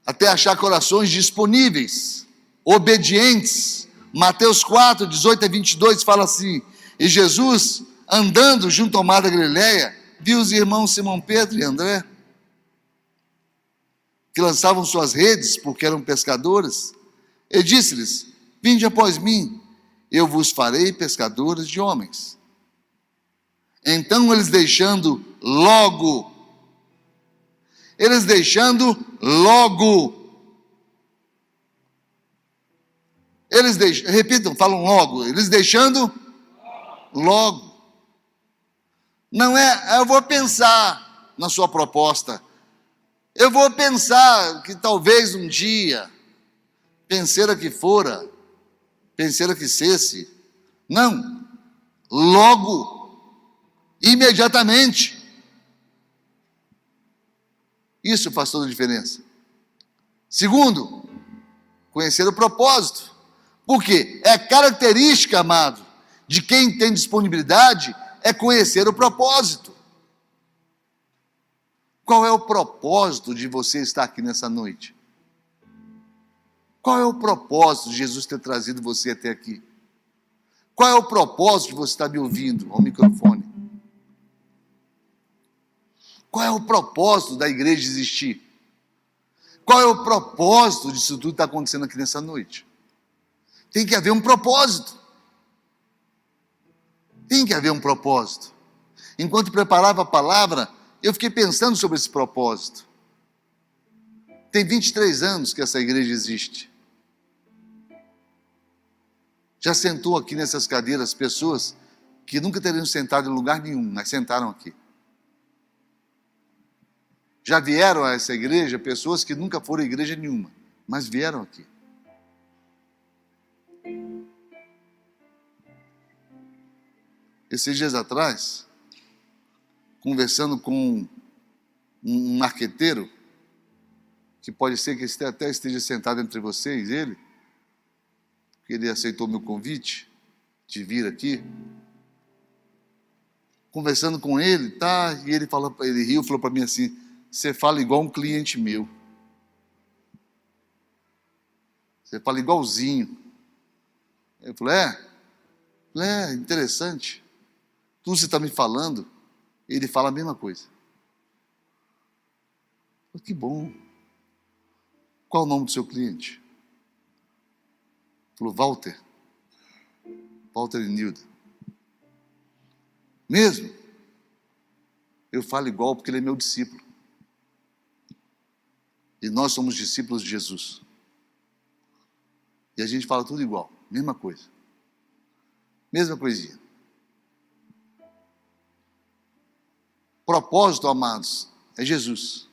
Até achar corações disponíveis, obedientes. Mateus 4, 18 a 22 fala assim, e Jesus, andando junto ao mar da Galileia, viu os irmãos Simão Pedro e André, que lançavam suas redes, porque eram pescadores, e disse-lhes, vinde após mim, eu vos farei pescadores de homens. Então eles deixando logo, repitam, falam logo, eles deixando logo. Não é, eu vou pensar na sua proposta, eu vou pensar que talvez um dia, pensera que fora, pensera que cesse. Não, logo, imediatamente. Isso faz toda a diferença. Segundo, conhecer o propósito. Por quê? É característica, amado, de quem tem disponibilidade é conhecer o propósito. Qual é o propósito de você estar aqui nessa noite? Qual é o propósito de Jesus ter trazido você até aqui? Qual é o propósito de você estar me ouvindo ao microfone? Qual é o propósito da igreja existir? Qual é o propósito disso tudo que está acontecendo aqui nessa noite? Tem que haver um propósito. Tem que haver um propósito. Enquanto preparava a palavra, eu fiquei pensando sobre esse propósito. Tem 23 anos que essa igreja existe. Já sentou aqui nessas cadeiras pessoas que nunca teriam sentado em lugar nenhum, mas sentaram aqui. Já vieram a essa igreja pessoas que nunca foram a igreja nenhuma, mas vieram aqui. Esses dias atrás, conversando com um marqueteiro, que pode ser que até esteja sentado entre vocês, ele aceitou meu convite de vir aqui. Conversando com ele, e ele riu, falou para mim assim: você fala igual um cliente meu. Você fala igualzinho. Eu falei, interessante. Tudo que você está me falando, ele fala a mesma coisa. Eu falei, que bom. Qual o nome do seu cliente? Ele falou, Walter. Walter e Nilda. Mesmo? Eu falo igual porque ele é meu discípulo. E nós somos discípulos de Jesus. E a gente fala tudo igual, mesma coisa. Mesma coisinha. Propósito, amados, é Jesus.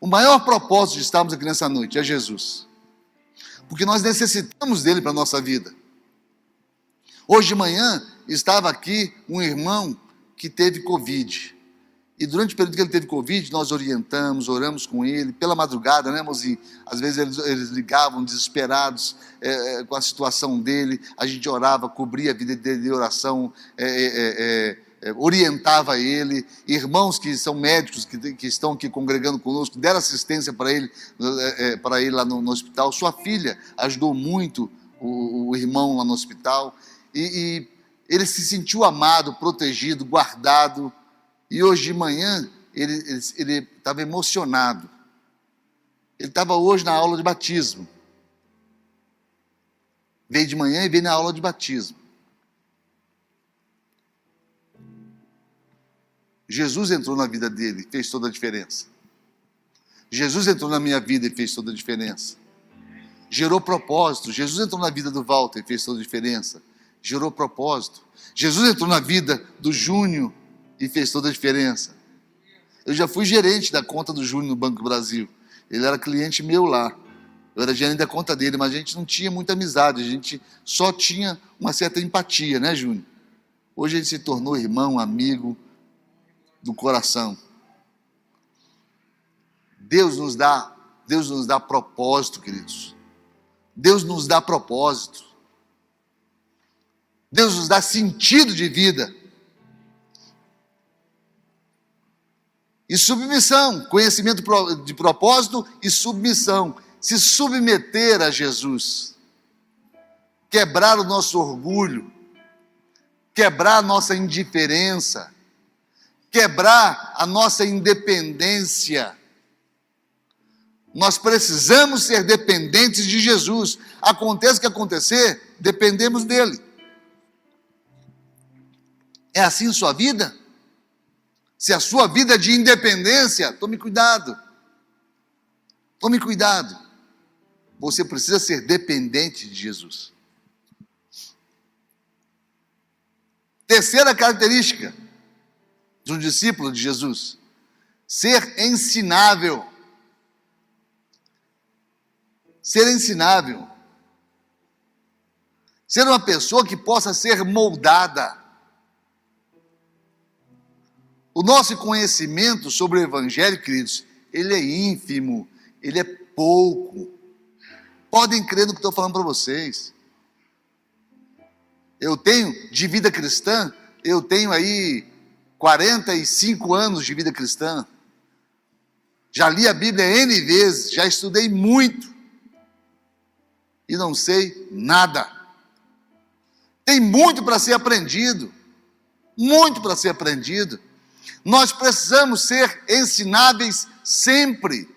O maior propósito de estarmos aqui nessa noite é Jesus. Porque nós necessitamos dele para a nossa vida. Hoje de manhã estava aqui um irmão que teve Covid. E durante o período que ele teve Covid, nós orientamos, oramos com ele, pela madrugada, né, mozinho? Às vezes eles ligavam desesperados com a situação dele, a gente orava, cobria a vida dele de oração, orientava ele. Irmãos que são médicos, que estão aqui congregando conosco, deram assistência para ele lá no hospital. Sua filha ajudou muito o irmão lá no hospital, e ele se sentiu amado, protegido, guardado. E hoje de manhã, ele estava emocionado. Ele estava hoje na aula de batismo. Veio de manhã e veio na aula de batismo. Jesus entrou na vida dele e fez toda a diferença. Jesus entrou na minha vida e fez toda a diferença. Gerou propósito. Jesus entrou na vida do Walter e fez toda a diferença. Gerou propósito. Jesus entrou na vida do Júnior e fez toda a diferença. Eu já fui gerente da conta do Júnior no Banco do Brasil. Ele era cliente meu lá. Eu era gerente da conta dele, mas a gente não tinha muita amizade. A gente só tinha uma certa empatia, né, Júnior? Hoje ele se tornou irmão, amigo do coração. Deus nos dá propósito, queridos. Deus nos dá propósito. Deus nos dá sentido de vida. E submissão, conhecimento de propósito e submissão. Se submeter a Jesus. Quebrar o nosso orgulho. Quebrar a nossa indiferença. Quebrar a nossa independência. Nós precisamos ser dependentes de Jesus. Aconteça o que acontecer, dependemos dele. É assim a sua vida? Se a sua vida é de independência, tome cuidado. Tome cuidado. Você precisa ser dependente de Jesus. Terceira característica de um discípulo de Jesus: ser ensinável. Ser ensinável. Ser uma pessoa que possa ser moldada. O nosso conhecimento sobre o Evangelho, queridos, ele é ínfimo, ele é pouco. Podem crer no que estou falando para vocês. Eu tenho de vida cristã, eu tenho aí 45 anos de vida cristã. Já li a Bíblia N vezes, já estudei muito. E não sei nada. Tem muito para ser aprendido. Muito para ser aprendido. Nós precisamos ser ensináveis sempre.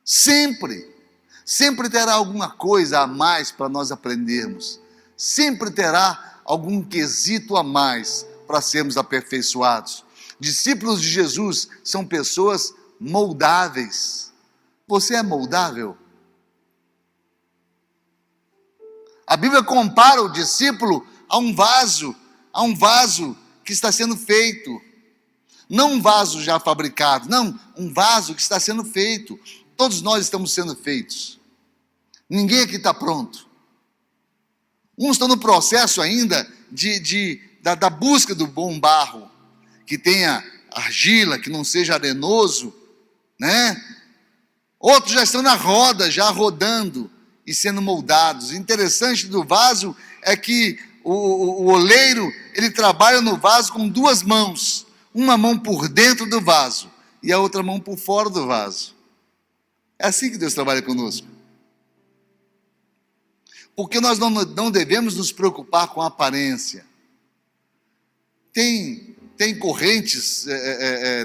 Sempre. Sempre terá alguma coisa a mais para nós aprendermos. Sempre terá algum quesito a mais para sermos aperfeiçoados. Discípulos de Jesus são pessoas moldáveis. Você é moldável? A Bíblia compara o discípulo a um vaso que está sendo feito. Não um vaso já fabricado, não, um vaso que está sendo feito. Todos nós estamos sendo feitos. Ninguém aqui está pronto. Uns estão no processo ainda da busca do bom barro, que tenha argila, que não seja arenoso, né? Outros já estão na roda, já rodando e sendo moldados. O interessante do vaso é que o oleiro, ele trabalha no vaso com duas mãos. Uma mão por dentro do vaso e a outra mão por fora do vaso. É assim que Deus trabalha conosco. Porque nós não devemos nos preocupar com a aparência. Tem correntes,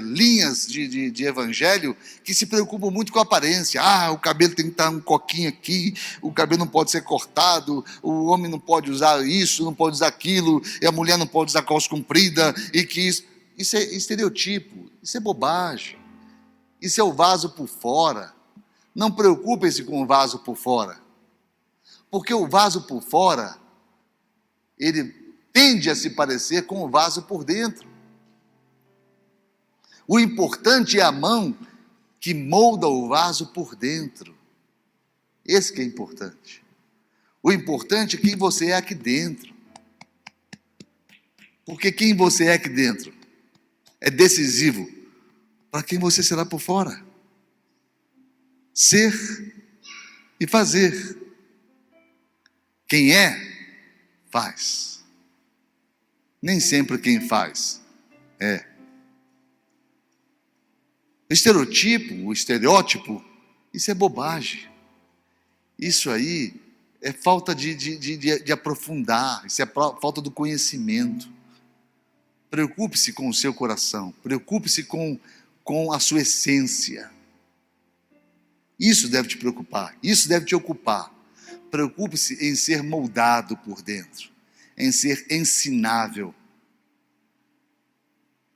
linhas de evangelho que se preocupam muito com a aparência. O cabelo tem que estar um coquinho aqui, o cabelo não pode ser cortado, o homem não pode usar isso, não pode usar aquilo, e a mulher não pode usar calça comprida, e que isso é estereotipo, isso é bobagem. Isso é o vaso por fora. Não preocupem-se com o vaso por fora. Porque o vaso por fora, ele tende a se parecer com o vaso por dentro. O importante é a mão que molda o vaso por dentro. Esse que é importante. O importante é quem você é aqui dentro. Porque quem você é aqui dentro é decisivo para quem você será por fora. Ser e fazer. Quem é, faz. Nem sempre quem faz é. O estereótipo, isso é bobagem. Isso aí é falta de aprofundar, isso é falta do conhecimento. Preocupe-se com o seu coração, preocupe-se com a sua essência. Isso deve te preocupar, isso deve te ocupar. Preocupe-se em ser moldado por dentro, em ser ensinável.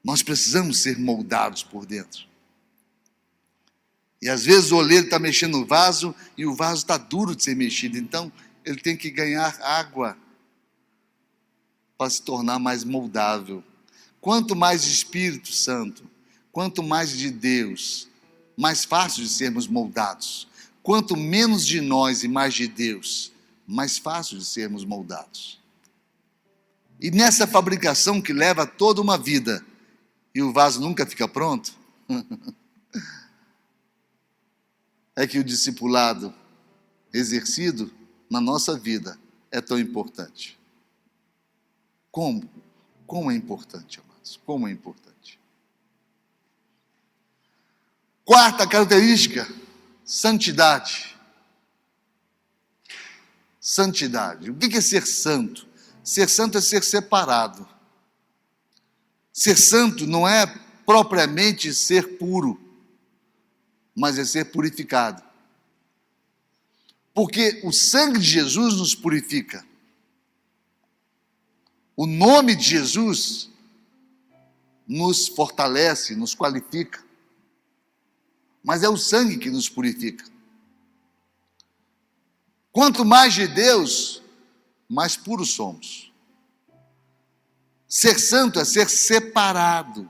Nós precisamos ser moldados por dentro. E às vezes o oleiro está mexendo no vaso e o vaso está duro de ser mexido. Então ele tem que ganhar água para se tornar mais moldável. Quanto mais de Espírito Santo, quanto mais de Deus, mais fácil de sermos moldados. Quanto menos de nós e mais de Deus, mais fácil de sermos moldados. E nessa fabricação que leva toda uma vida, e o vaso nunca fica pronto, é que o discipulado exercido na nossa vida é tão importante. Como? Como é importante, amados? Como é importante. Quarta característica, santidade. Santidade. O que é ser santo? Ser santo é ser separado. Ser santo não é propriamente ser puro, mas é ser purificado. Porque o sangue de Jesus nos purifica. O nome de Jesus nos fortalece, nos qualifica. Mas é o sangue que nos purifica. Quanto mais de Deus, mais puros somos. Ser santo é ser separado.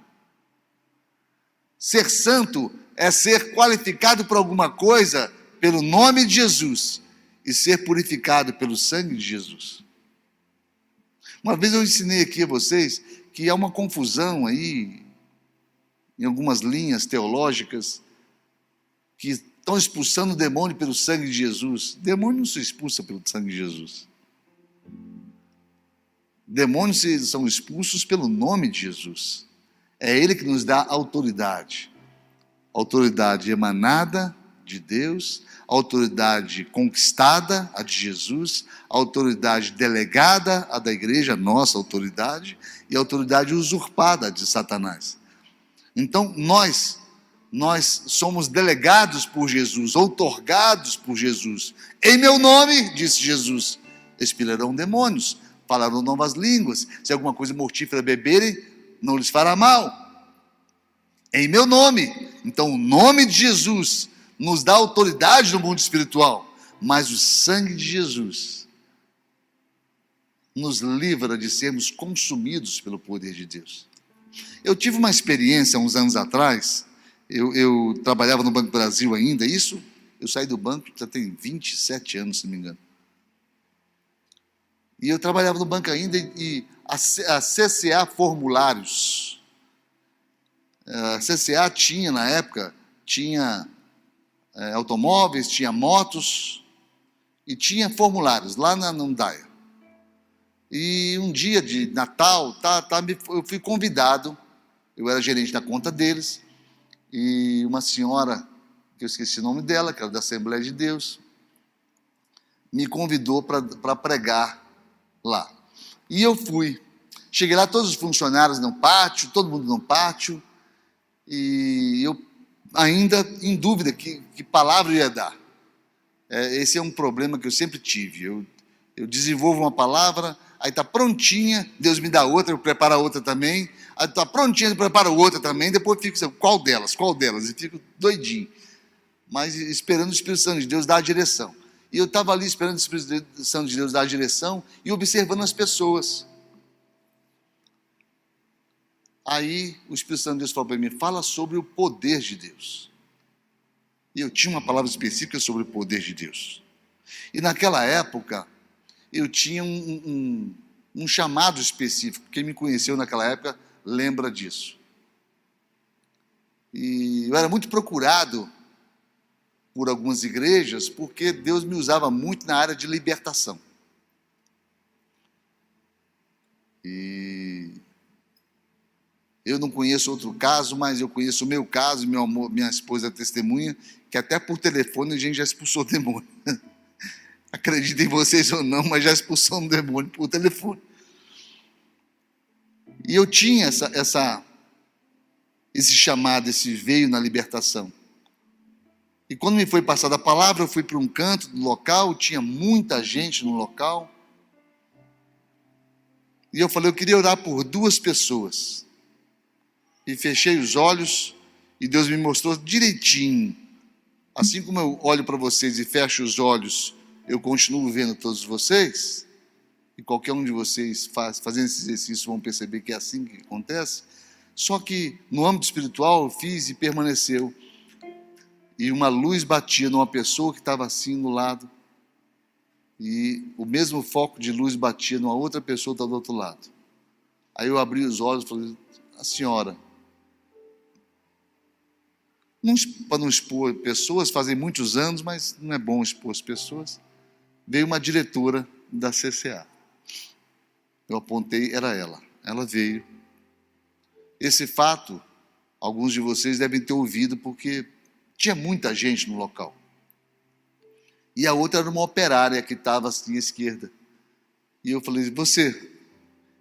Ser santo é ser qualificado por alguma coisa pelo nome de Jesus e ser purificado pelo sangue de Jesus. Uma vez eu ensinei aqui a vocês que há uma confusão aí, em algumas linhas teológicas, que estão expulsando o demônio pelo sangue de Jesus. O demônio não se expulsa pelo sangue de Jesus. Demônios são expulsos pelo nome de Jesus. É Ele que nos dá autoridade. Autoridade emanada de Deus, autoridade conquistada, a de Jesus, autoridade delegada, a da igreja, nossa autoridade, e autoridade usurpada, a de Satanás. Então, nós somos delegados por Jesus, outorgados por Jesus. Em meu nome, disse Jesus, expirarão demônios, falarão novas línguas, se alguma coisa mortífera beberem, não lhes fará mal. Em meu nome. Então, o nome de Jesus nos dá autoridade no mundo espiritual, mas o sangue de Jesus nos livra de sermos consumidos pelo poder de Deus. Eu tive uma experiência uns anos atrás, eu trabalhava no Banco do Brasil ainda, eu saí do banco já tem 27 anos, se não me engano. E eu trabalhava no banco ainda e a CCA Formulários. A CCA tinha, na época, automóveis, tinha motos e tinha formulários lá na Undaia. E um dia de Natal, eu fui convidado, eu era gerente da conta deles, e uma senhora, que eu esqueci o nome dela, que era da Assembleia de Deus, me convidou para pregar lá. E eu fui. Cheguei lá, todos os funcionários no pátio, todo mundo no pátio, e eu ainda em dúvida que palavra eu ia dar. Esse é um problema que eu sempre tive. Eu desenvolvo uma palavra, aí está prontinha, Deus me dá outra, eu preparo a outra também, aí está prontinha, eu preparo outra também, depois eu fico, qual delas, e fico doidinho, mas esperando o Espírito Santo de Deus dar a direção. E eu estava ali esperando o Espírito Santo de Deus dar a direção e observando as pessoas. Aí o Espírito Santo de Deus falou para mim, fala sobre o poder de Deus. E eu tinha uma palavra específica sobre o poder de Deus. E naquela época, eu tinha um chamado específico. Quem me conheceu naquela época lembra disso. E eu era muito procurado por algumas igrejas, porque Deus me usava muito na área de libertação. E eu não conheço outro caso, mas eu conheço o meu caso, minha esposa é testemunha, que até por telefone a gente já expulsou demônio. Acreditem vocês ou não, mas já expulsou um demônio por telefone. E eu tinha esse chamado, esse veio na libertação. E quando me foi passada a palavra, eu fui para um canto do local, tinha muita gente no local. E eu falei, eu queria orar por 2 pessoas. E fechei os olhos e Deus me mostrou direitinho. Assim como eu olho para vocês e fecho os olhos, eu continuo vendo todos vocês, e qualquer um de vocês fazendo esse exercício vão perceber que é assim que acontece, só que no âmbito espiritual eu fiz e permaneceu, e uma luz batia numa pessoa que estava assim no lado, e o mesmo foco de luz batia numa outra pessoa que estava do outro lado. Aí eu abri os olhos e falei, a senhora, para não expor pessoas, fazem muitos anos, mas não é bom expor as pessoas, veio uma diretora da CCA. Eu apontei, era ela veio. Esse fato, alguns de vocês devem ter ouvido, porque tinha muita gente no local. E a outra era uma operária que estava assim à esquerda. E eu falei, você?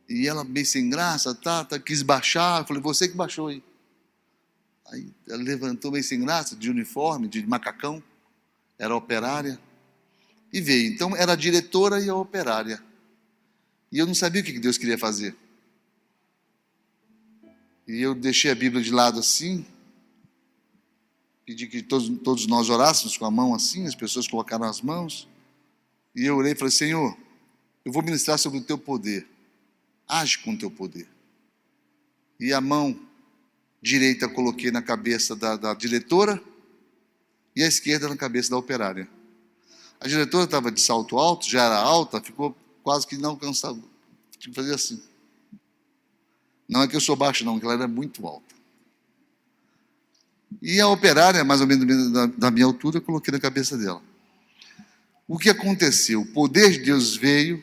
E ela meio sem graça, quis baixar. Eu falei, você que baixou aí. Aí ela levantou meio sem graça, de uniforme, de macacão. Era operária. E veio. Então era a diretora e a operária. E eu não sabia o que Deus queria fazer. E eu deixei a Bíblia de lado assim, pedi que todos nós orássemos com a mão assim, as pessoas colocaram as mãos, e eu orei e falei, Senhor, eu vou ministrar sobre o teu poder, age com o teu poder. E a mão direita eu coloquei na cabeça da diretora, e a esquerda na cabeça da operária. A diretora estava de salto alto, já era alta, ficou quase que não alcançava, tinha que fazer assim. Não é que eu sou baixo não, que ela era muito alta. E a operária, mais ou menos da minha altura, eu coloquei na cabeça dela. O que aconteceu? O poder de Deus veio,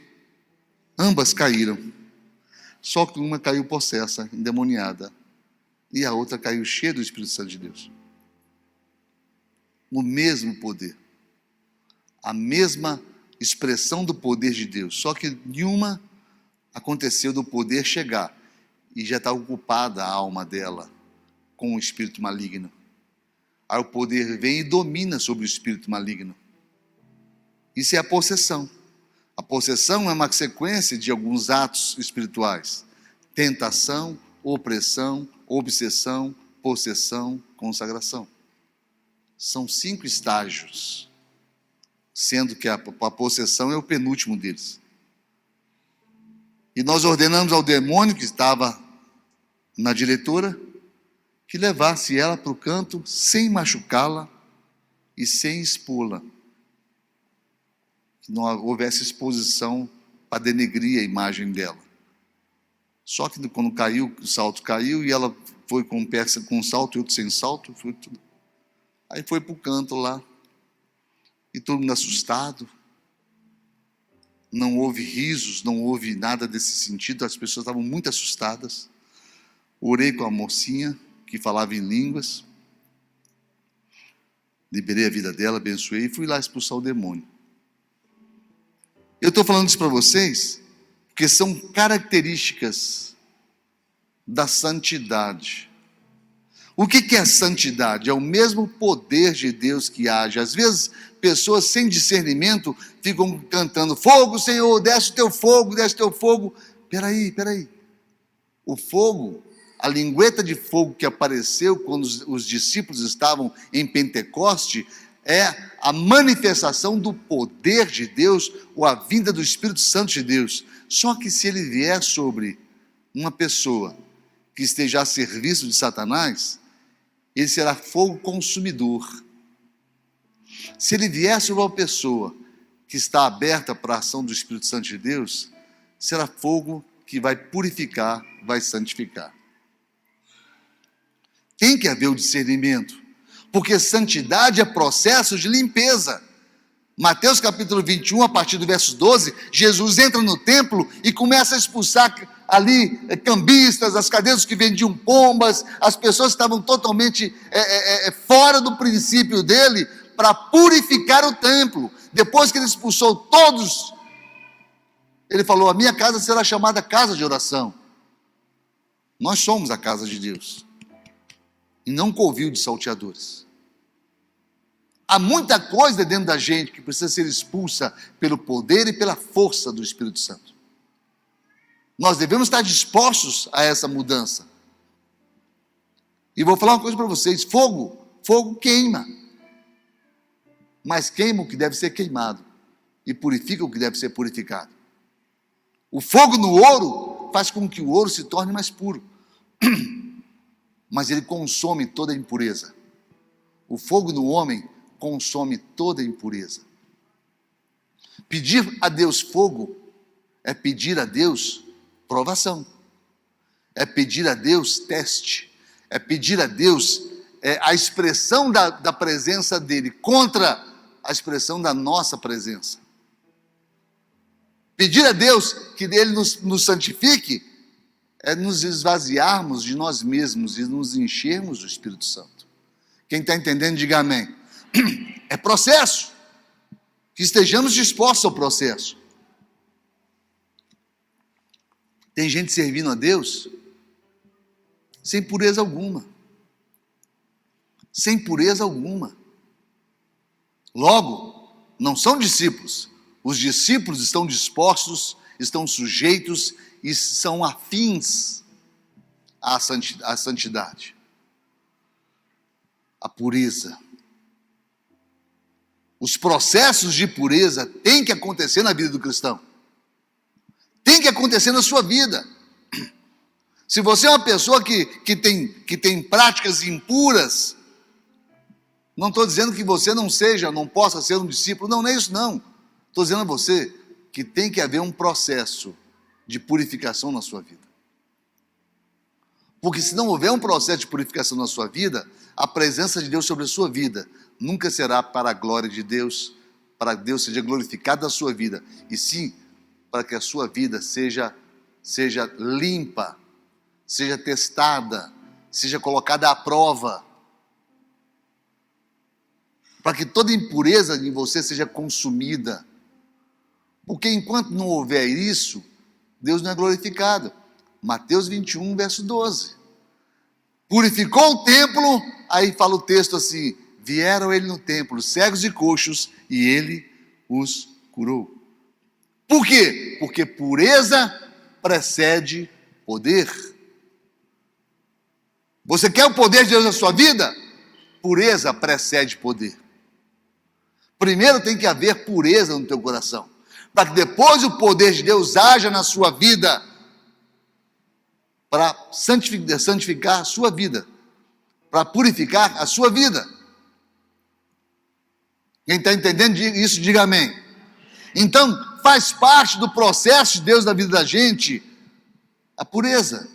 ambas caíram. Só que uma caiu possessa, endemoniada, e a outra caiu cheia do Espírito Santo de Deus. O mesmo poder, a mesma expressão do poder de Deus, só que nenhuma aconteceu do poder chegar e já está ocupada a alma dela com o espírito maligno. Aí o poder vem e domina sobre o espírito maligno. Isso é a possessão. A possessão é uma sequência de alguns atos espirituais: tentação, opressão, obsessão, possessão, consagração. São 5 estágios, sendo que a possessão é o penúltimo deles. E nós ordenamos ao demônio que estava na diretora que levasse ela para o canto sem machucá-la e sem expô-la. Que não houvesse exposição para denegrir a imagem dela. Só que quando caiu, o salto caiu e ela foi com um pé com salto e outro sem salto. Foi tudo. Aí foi para o canto lá. E todo mundo assustado. Não houve risos, não houve nada desse sentido. As pessoas estavam muito assustadas. Orei com a mocinha que falava em línguas. Liberei a vida dela, abençoei e fui lá expulsar o demônio. Eu estou falando isso para vocês porque são características da santidade. O que é santidade? É o mesmo poder de Deus que age. Às vezes, pessoas sem discernimento ficam cantando: fogo, Senhor, desce o teu fogo, desce o teu fogo. Peraí. O fogo, a lingueta de fogo que apareceu quando os discípulos estavam em Pentecoste, é a manifestação do poder de Deus, ou a vinda do Espírito Santo de Deus. Só que se ele vier sobre uma pessoa que esteja a serviço de Satanás, ele será fogo consumidor. Se ele vier sobre uma pessoa que está aberta para a ação do Espírito Santo de Deus, será fogo que vai purificar, vai santificar. Tem que haver o discernimento, porque santidade é processo de limpeza. Mateus capítulo 21, a partir do verso 12, Jesus entra no templo e começa a expulsar ali cambistas, as cadeiras que vendiam pombas, as pessoas estavam totalmente fora do princípio dele, para purificar o templo. Depois que ele expulsou todos, ele falou: a minha casa será chamada casa de oração. Nós somos a casa de Deus, e não covil de salteadores. Há muita coisa dentro da gente que precisa ser expulsa pelo poder e pela força do Espírito Santo. Nós devemos estar dispostos a essa mudança. E vou falar uma coisa para vocês: fogo queima, mas queima o que deve ser queimado e purifica o que deve ser purificado. O fogo no ouro faz com que o ouro se torne mais puro, mas ele consome toda a impureza. O fogo no homem consome toda a impureza. Pedir a Deus fogo é pedir a Deus provação, é pedir a Deus teste, é pedir a Deus a expressão da presença dele contra a expressão da nossa presença. Pedir a Deus que ele nos santifique é nos esvaziarmos de nós mesmos e nos enchermos do Espírito Santo. Quem está entendendo, diga amém. É processo. Que estejamos dispostos ao processo. Tem gente servindo a Deus sem pureza alguma. Sem pureza alguma. Logo, não são discípulos. Os discípulos estão dispostos, estão sujeitos e são afins à santidade. A pureza. Os processos de pureza têm que acontecer na vida do cristão. Tem que acontecer na sua vida. Se você é uma pessoa que tem práticas impuras, não estou dizendo que você não possa ser um discípulo. Não é isso não. Estou dizendo a você que tem que haver um processo de purificação na sua vida. Porque se não houver um processo de purificação na sua vida, a presença de Deus sobre a sua vida nunca será para a glória de Deus, para que Deus seja glorificado na sua vida, e sim para que a sua vida seja seja limpa, seja testada, seja colocada à prova, para que toda impureza em você seja consumida. Porque enquanto não houver isso, Deus não é glorificado. Mateus 21, verso 12. Purificou o templo, aí fala o texto assim: vieram ele no templo, cegos e coxos, e ele os curou. Por quê? Porque pureza precede poder. Você quer o poder de Deus na sua vida? Pureza precede poder. Primeiro tem que haver pureza no teu coração, para que depois o poder de Deus haja na sua vida, para santificar a sua vida, para purificar a sua vida. Quem está entendendo isso, diga amém. Então, faz parte do processo de Deus na vida da gente a pureza.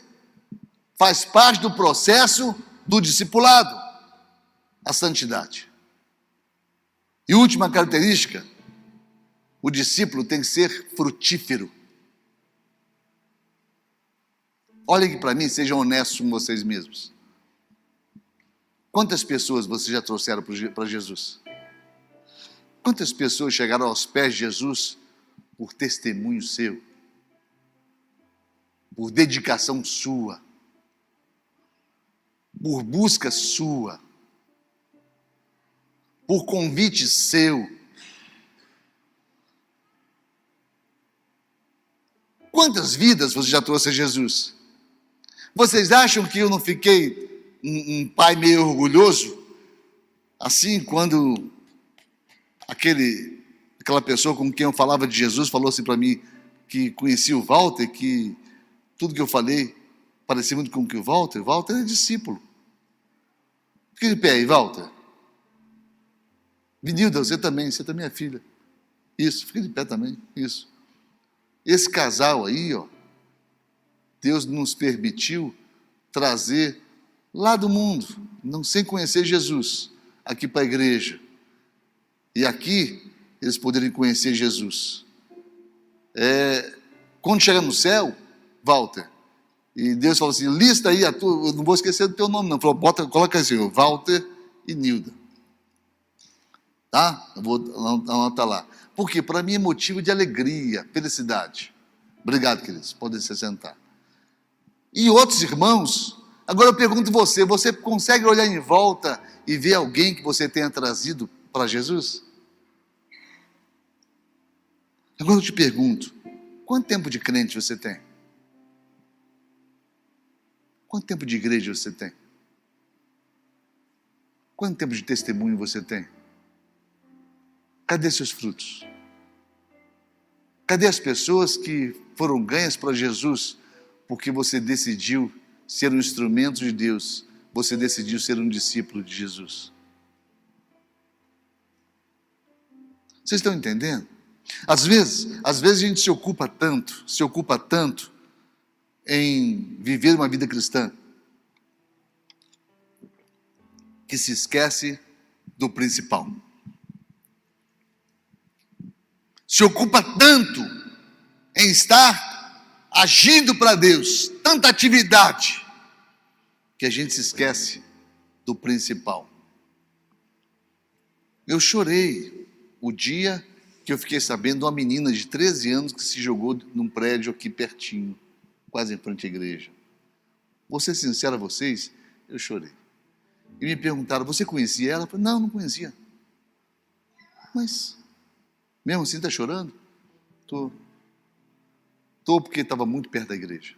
Faz parte do processo do discipulado, a santidade. E última característica, o discípulo tem que ser frutífero. Olhem aqui para mim, sejam honestos com vocês mesmos. Quantas pessoas vocês já trouxeram para Jesus? Quantas pessoas chegaram aos pés de Jesus por testemunho seu? Por dedicação sua? Por busca sua? Por convite seu? Quantas vidas você já trouxe a Jesus? Vocês acham que eu não fiquei um pai meio orgulhoso? Assim, quando aquela pessoa com quem eu falava de Jesus falou assim para mim, que conhecia o Walter, que tudo que eu falei parecia muito com o Walter é discípulo. Fique de pé aí, Walter. Vinilda, você também é filha. Isso, fique de pé também, isso. Esse casal aí, ó, Deus nos permitiu trazer lá do mundo, não sem conhecer Jesus, aqui para a igreja. E aqui eles poderem conhecer Jesus. Quando chegar no céu, Walter, e Deus falou assim, lista aí, eu não vou esquecer do teu nome não, falou, coloca assim, Walter e Nilda. Tá? Eu vou anotar lá. Por quê? Para mim é motivo de alegria, felicidade. Obrigado, queridos, podem se sentar. E outros irmãos, agora eu pergunto você consegue olhar em volta e ver alguém que você tenha trazido para Jesus? Agora eu te pergunto, quanto tempo de crente você tem? Quanto tempo de igreja você tem? Quanto tempo de testemunho você tem? Cadê seus frutos? Cadê as pessoas que foram ganhas para Jesus porque você decidiu ser um instrumento de Deus, você decidiu ser um discípulo de Jesus? Vocês estão entendendo? Às vezes a gente se ocupa tanto em viver uma vida cristã, que se esquece do principal. Se ocupa tanto em estar agindo para Deus, tanta atividade, que a gente se esquece do principal. Eu chorei o dia que eu fiquei sabendo de uma menina de 13 anos que se jogou num prédio aqui pertinho, quase em frente à igreja. Vou ser sincero a vocês, eu chorei. E me perguntaram, você conhecia ela? Eu falei, não conhecia. Mas, mesmo assim está chorando? Estou porque estava muito perto da igreja.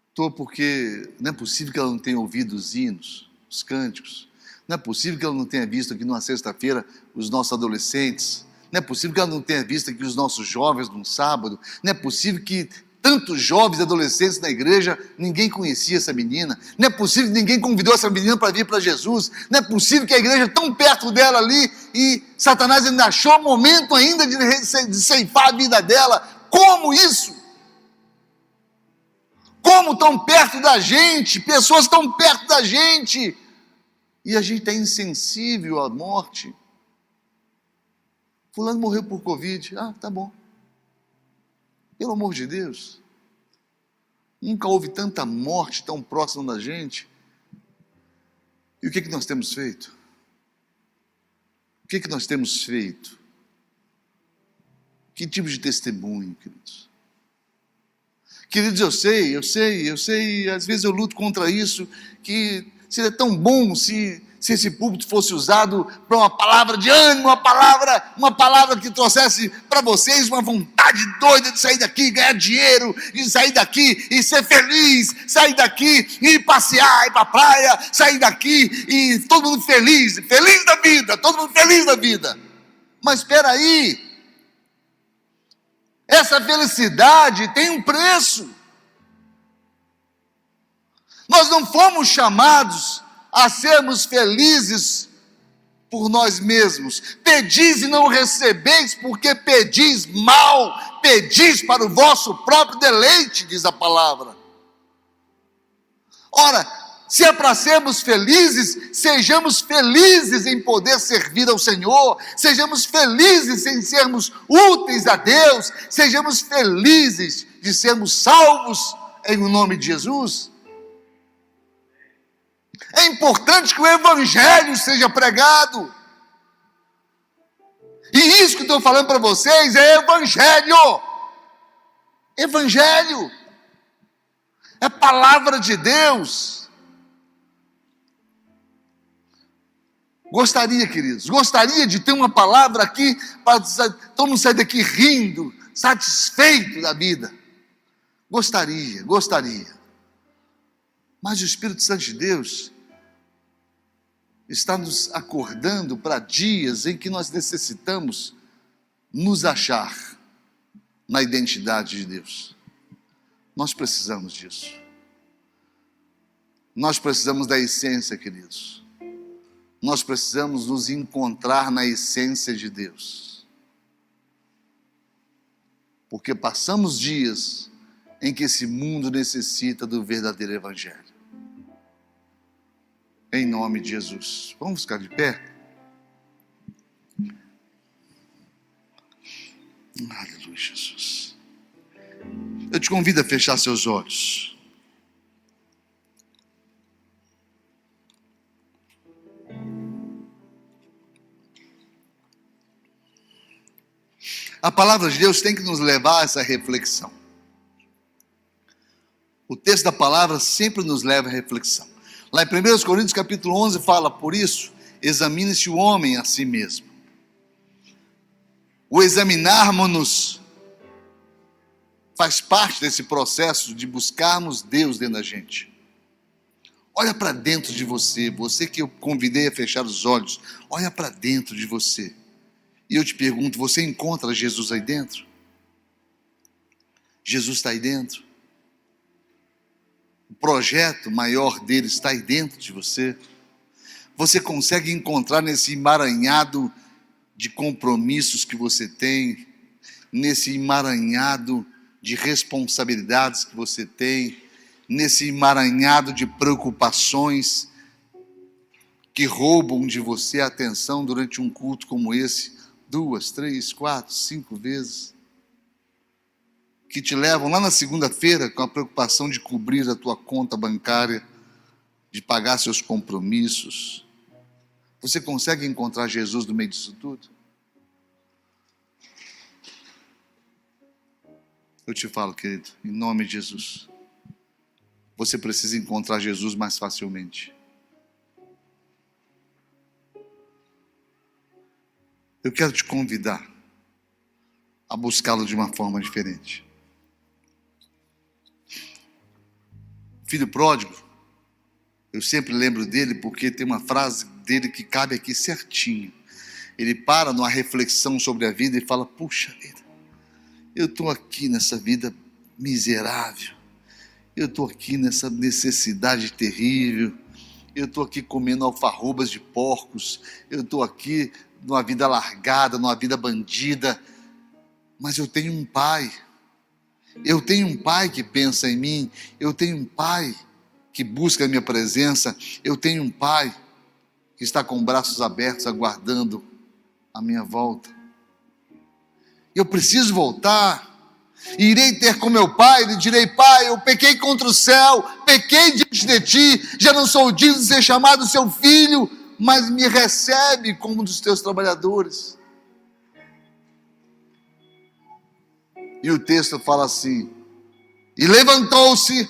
Estou porque não é possível que ela não tenha ouvido os hinos, os cânticos. Não é possível que ela não tenha visto aqui numa sexta-feira os nossos adolescentes. Não é possível que ela não tenha visto aqui os nossos jovens num sábado. Não é possível que tantos jovens e adolescentes na igreja, ninguém conhecia essa menina. Não é possível que ninguém convidou essa menina para vir para Jesus. Não é possível que a igreja tão perto dela ali e Satanás ainda achou o momento ainda de ceifar a vida dela. Como isso? Como tão perto da gente, pessoas tão perto da gente, e a gente é insensível à morte. Fulano morreu por Covid. Tá bom. Pelo amor de Deus. Nunca houve tanta morte tão próxima da gente. E o que nós temos feito? O que nós temos feito? Que tipo de testemunho, queridos? Queridos, eu sei, às vezes eu luto contra isso, que seria tão bom se esse púlpito fosse usado para uma palavra de ânimo, uma palavra que trouxesse para vocês uma vontade doida de sair daqui, ganhar dinheiro, de sair daqui e ser feliz, sair daqui e passear, ir para a praia, sair daqui e todo mundo feliz da vida, todo mundo feliz da vida. Mas espera aí, essa felicidade tem um preço. Nós não fomos chamados a sermos felizes por nós mesmos. Pedis e não recebeis, porque pedis mal, pedis para o vosso próprio deleite, diz a palavra. Ora, se é para sermos felizes, sejamos felizes em poder servir ao Senhor, sejamos felizes em sermos úteis a Deus, sejamos felizes de sermos salvos em nome de Jesus. É importante que o Evangelho seja pregado. E isso que eu estou falando para vocês é Evangelho. Evangelho. É palavra de Deus. Gostaria, queridos, de ter uma palavra aqui para todo mundo sair daqui rindo, satisfeito da vida. Gostaria. Mas o Espírito Santo de Deus está nos acordando para dias em que nós necessitamos nos achar na identidade de Deus. Nós precisamos disso. Nós precisamos da essência, queridos. Nós precisamos nos encontrar na essência de Deus. Porque passamos dias em que esse mundo necessita do verdadeiro Evangelho. Em nome de Jesus. Vamos ficar de pé? Aleluia, Jesus. Eu te convido a fechar seus olhos. A palavra de Deus tem que nos levar a essa reflexão. O texto da palavra sempre nos leva à reflexão. Lá em 1 Coríntios capítulo 11 fala, por isso, examine-se o homem a si mesmo. O examinarmos-nos faz parte desse processo de buscarmos Deus dentro da gente. Olha para dentro de você, você que eu convidei a fechar os olhos, olha para dentro de você. E eu te pergunto, você encontra Jesus aí dentro? Jesus está aí dentro? O projeto maior dele está aí dentro de você? Você consegue encontrar nesse emaranhado de compromissos que você tem, nesse emaranhado de responsabilidades que você tem, nesse emaranhado de preocupações que roubam de você a atenção durante um culto como esse, 2, 3, 4, 5 vezes, que te levam lá na segunda-feira com a preocupação de cobrir a tua conta bancária, de pagar seus compromissos. Você consegue encontrar Jesus no meio disso tudo? Eu te falo, querido, em nome de Jesus, você precisa encontrar Jesus mais facilmente. Eu quero te convidar a buscá-lo de uma forma diferente. Filho pródigo, eu sempre lembro dele porque tem uma frase dele que cabe aqui certinho. Ele para numa reflexão sobre a vida e fala, puxa vida, eu estou aqui nessa vida miserável, eu estou aqui nessa necessidade terrível, eu estou aqui comendo alfarrobas de porcos, eu estou aqui numa vida largada, numa vida bandida, mas eu tenho um pai que pensa em mim, eu tenho um pai que busca a minha presença, eu tenho um pai que está com braços abertos aguardando a minha volta. Eu preciso voltar, E irei ter com meu pai, lhe direi: Pai, eu pequei contra o céu, pequei diante de ti, já não sou digno de ser chamado seu filho, mas me recebe como um dos teus trabalhadores. E o texto fala assim: e levantou-se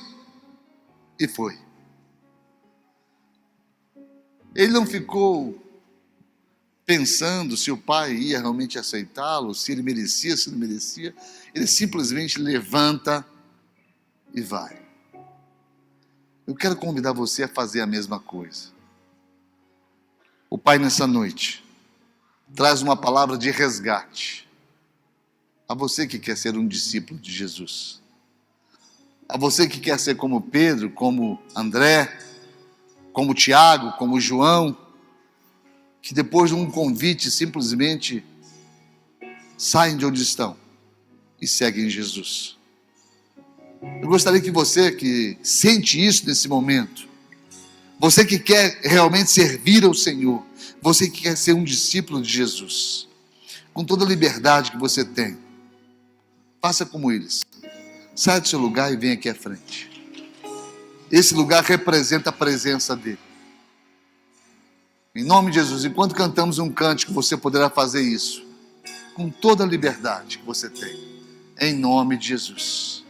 e foi. Ele não ficou pensando se o pai ia realmente aceitá-lo, se ele merecia, se não merecia. Ele simplesmente levanta e vai. Eu quero convidar você a fazer a mesma coisa. O Pai, nessa noite, traz uma palavra de resgate a você que quer ser um discípulo de Jesus, a você que quer ser como Pedro, como André, como Tiago, como João, que depois de um convite simplesmente saem de onde estão e seguem Jesus. Eu gostaria que você que sente isso nesse momento, você que quer realmente servir ao Senhor, você que quer ser um discípulo de Jesus, com toda a liberdade que você tem, faça como eles. Saia do seu lugar e venha aqui à frente. Esse lugar representa a presença dele. Em nome de Jesus, enquanto cantamos um cântico, você poderá fazer isso com toda a liberdade que você tem. Em nome de Jesus.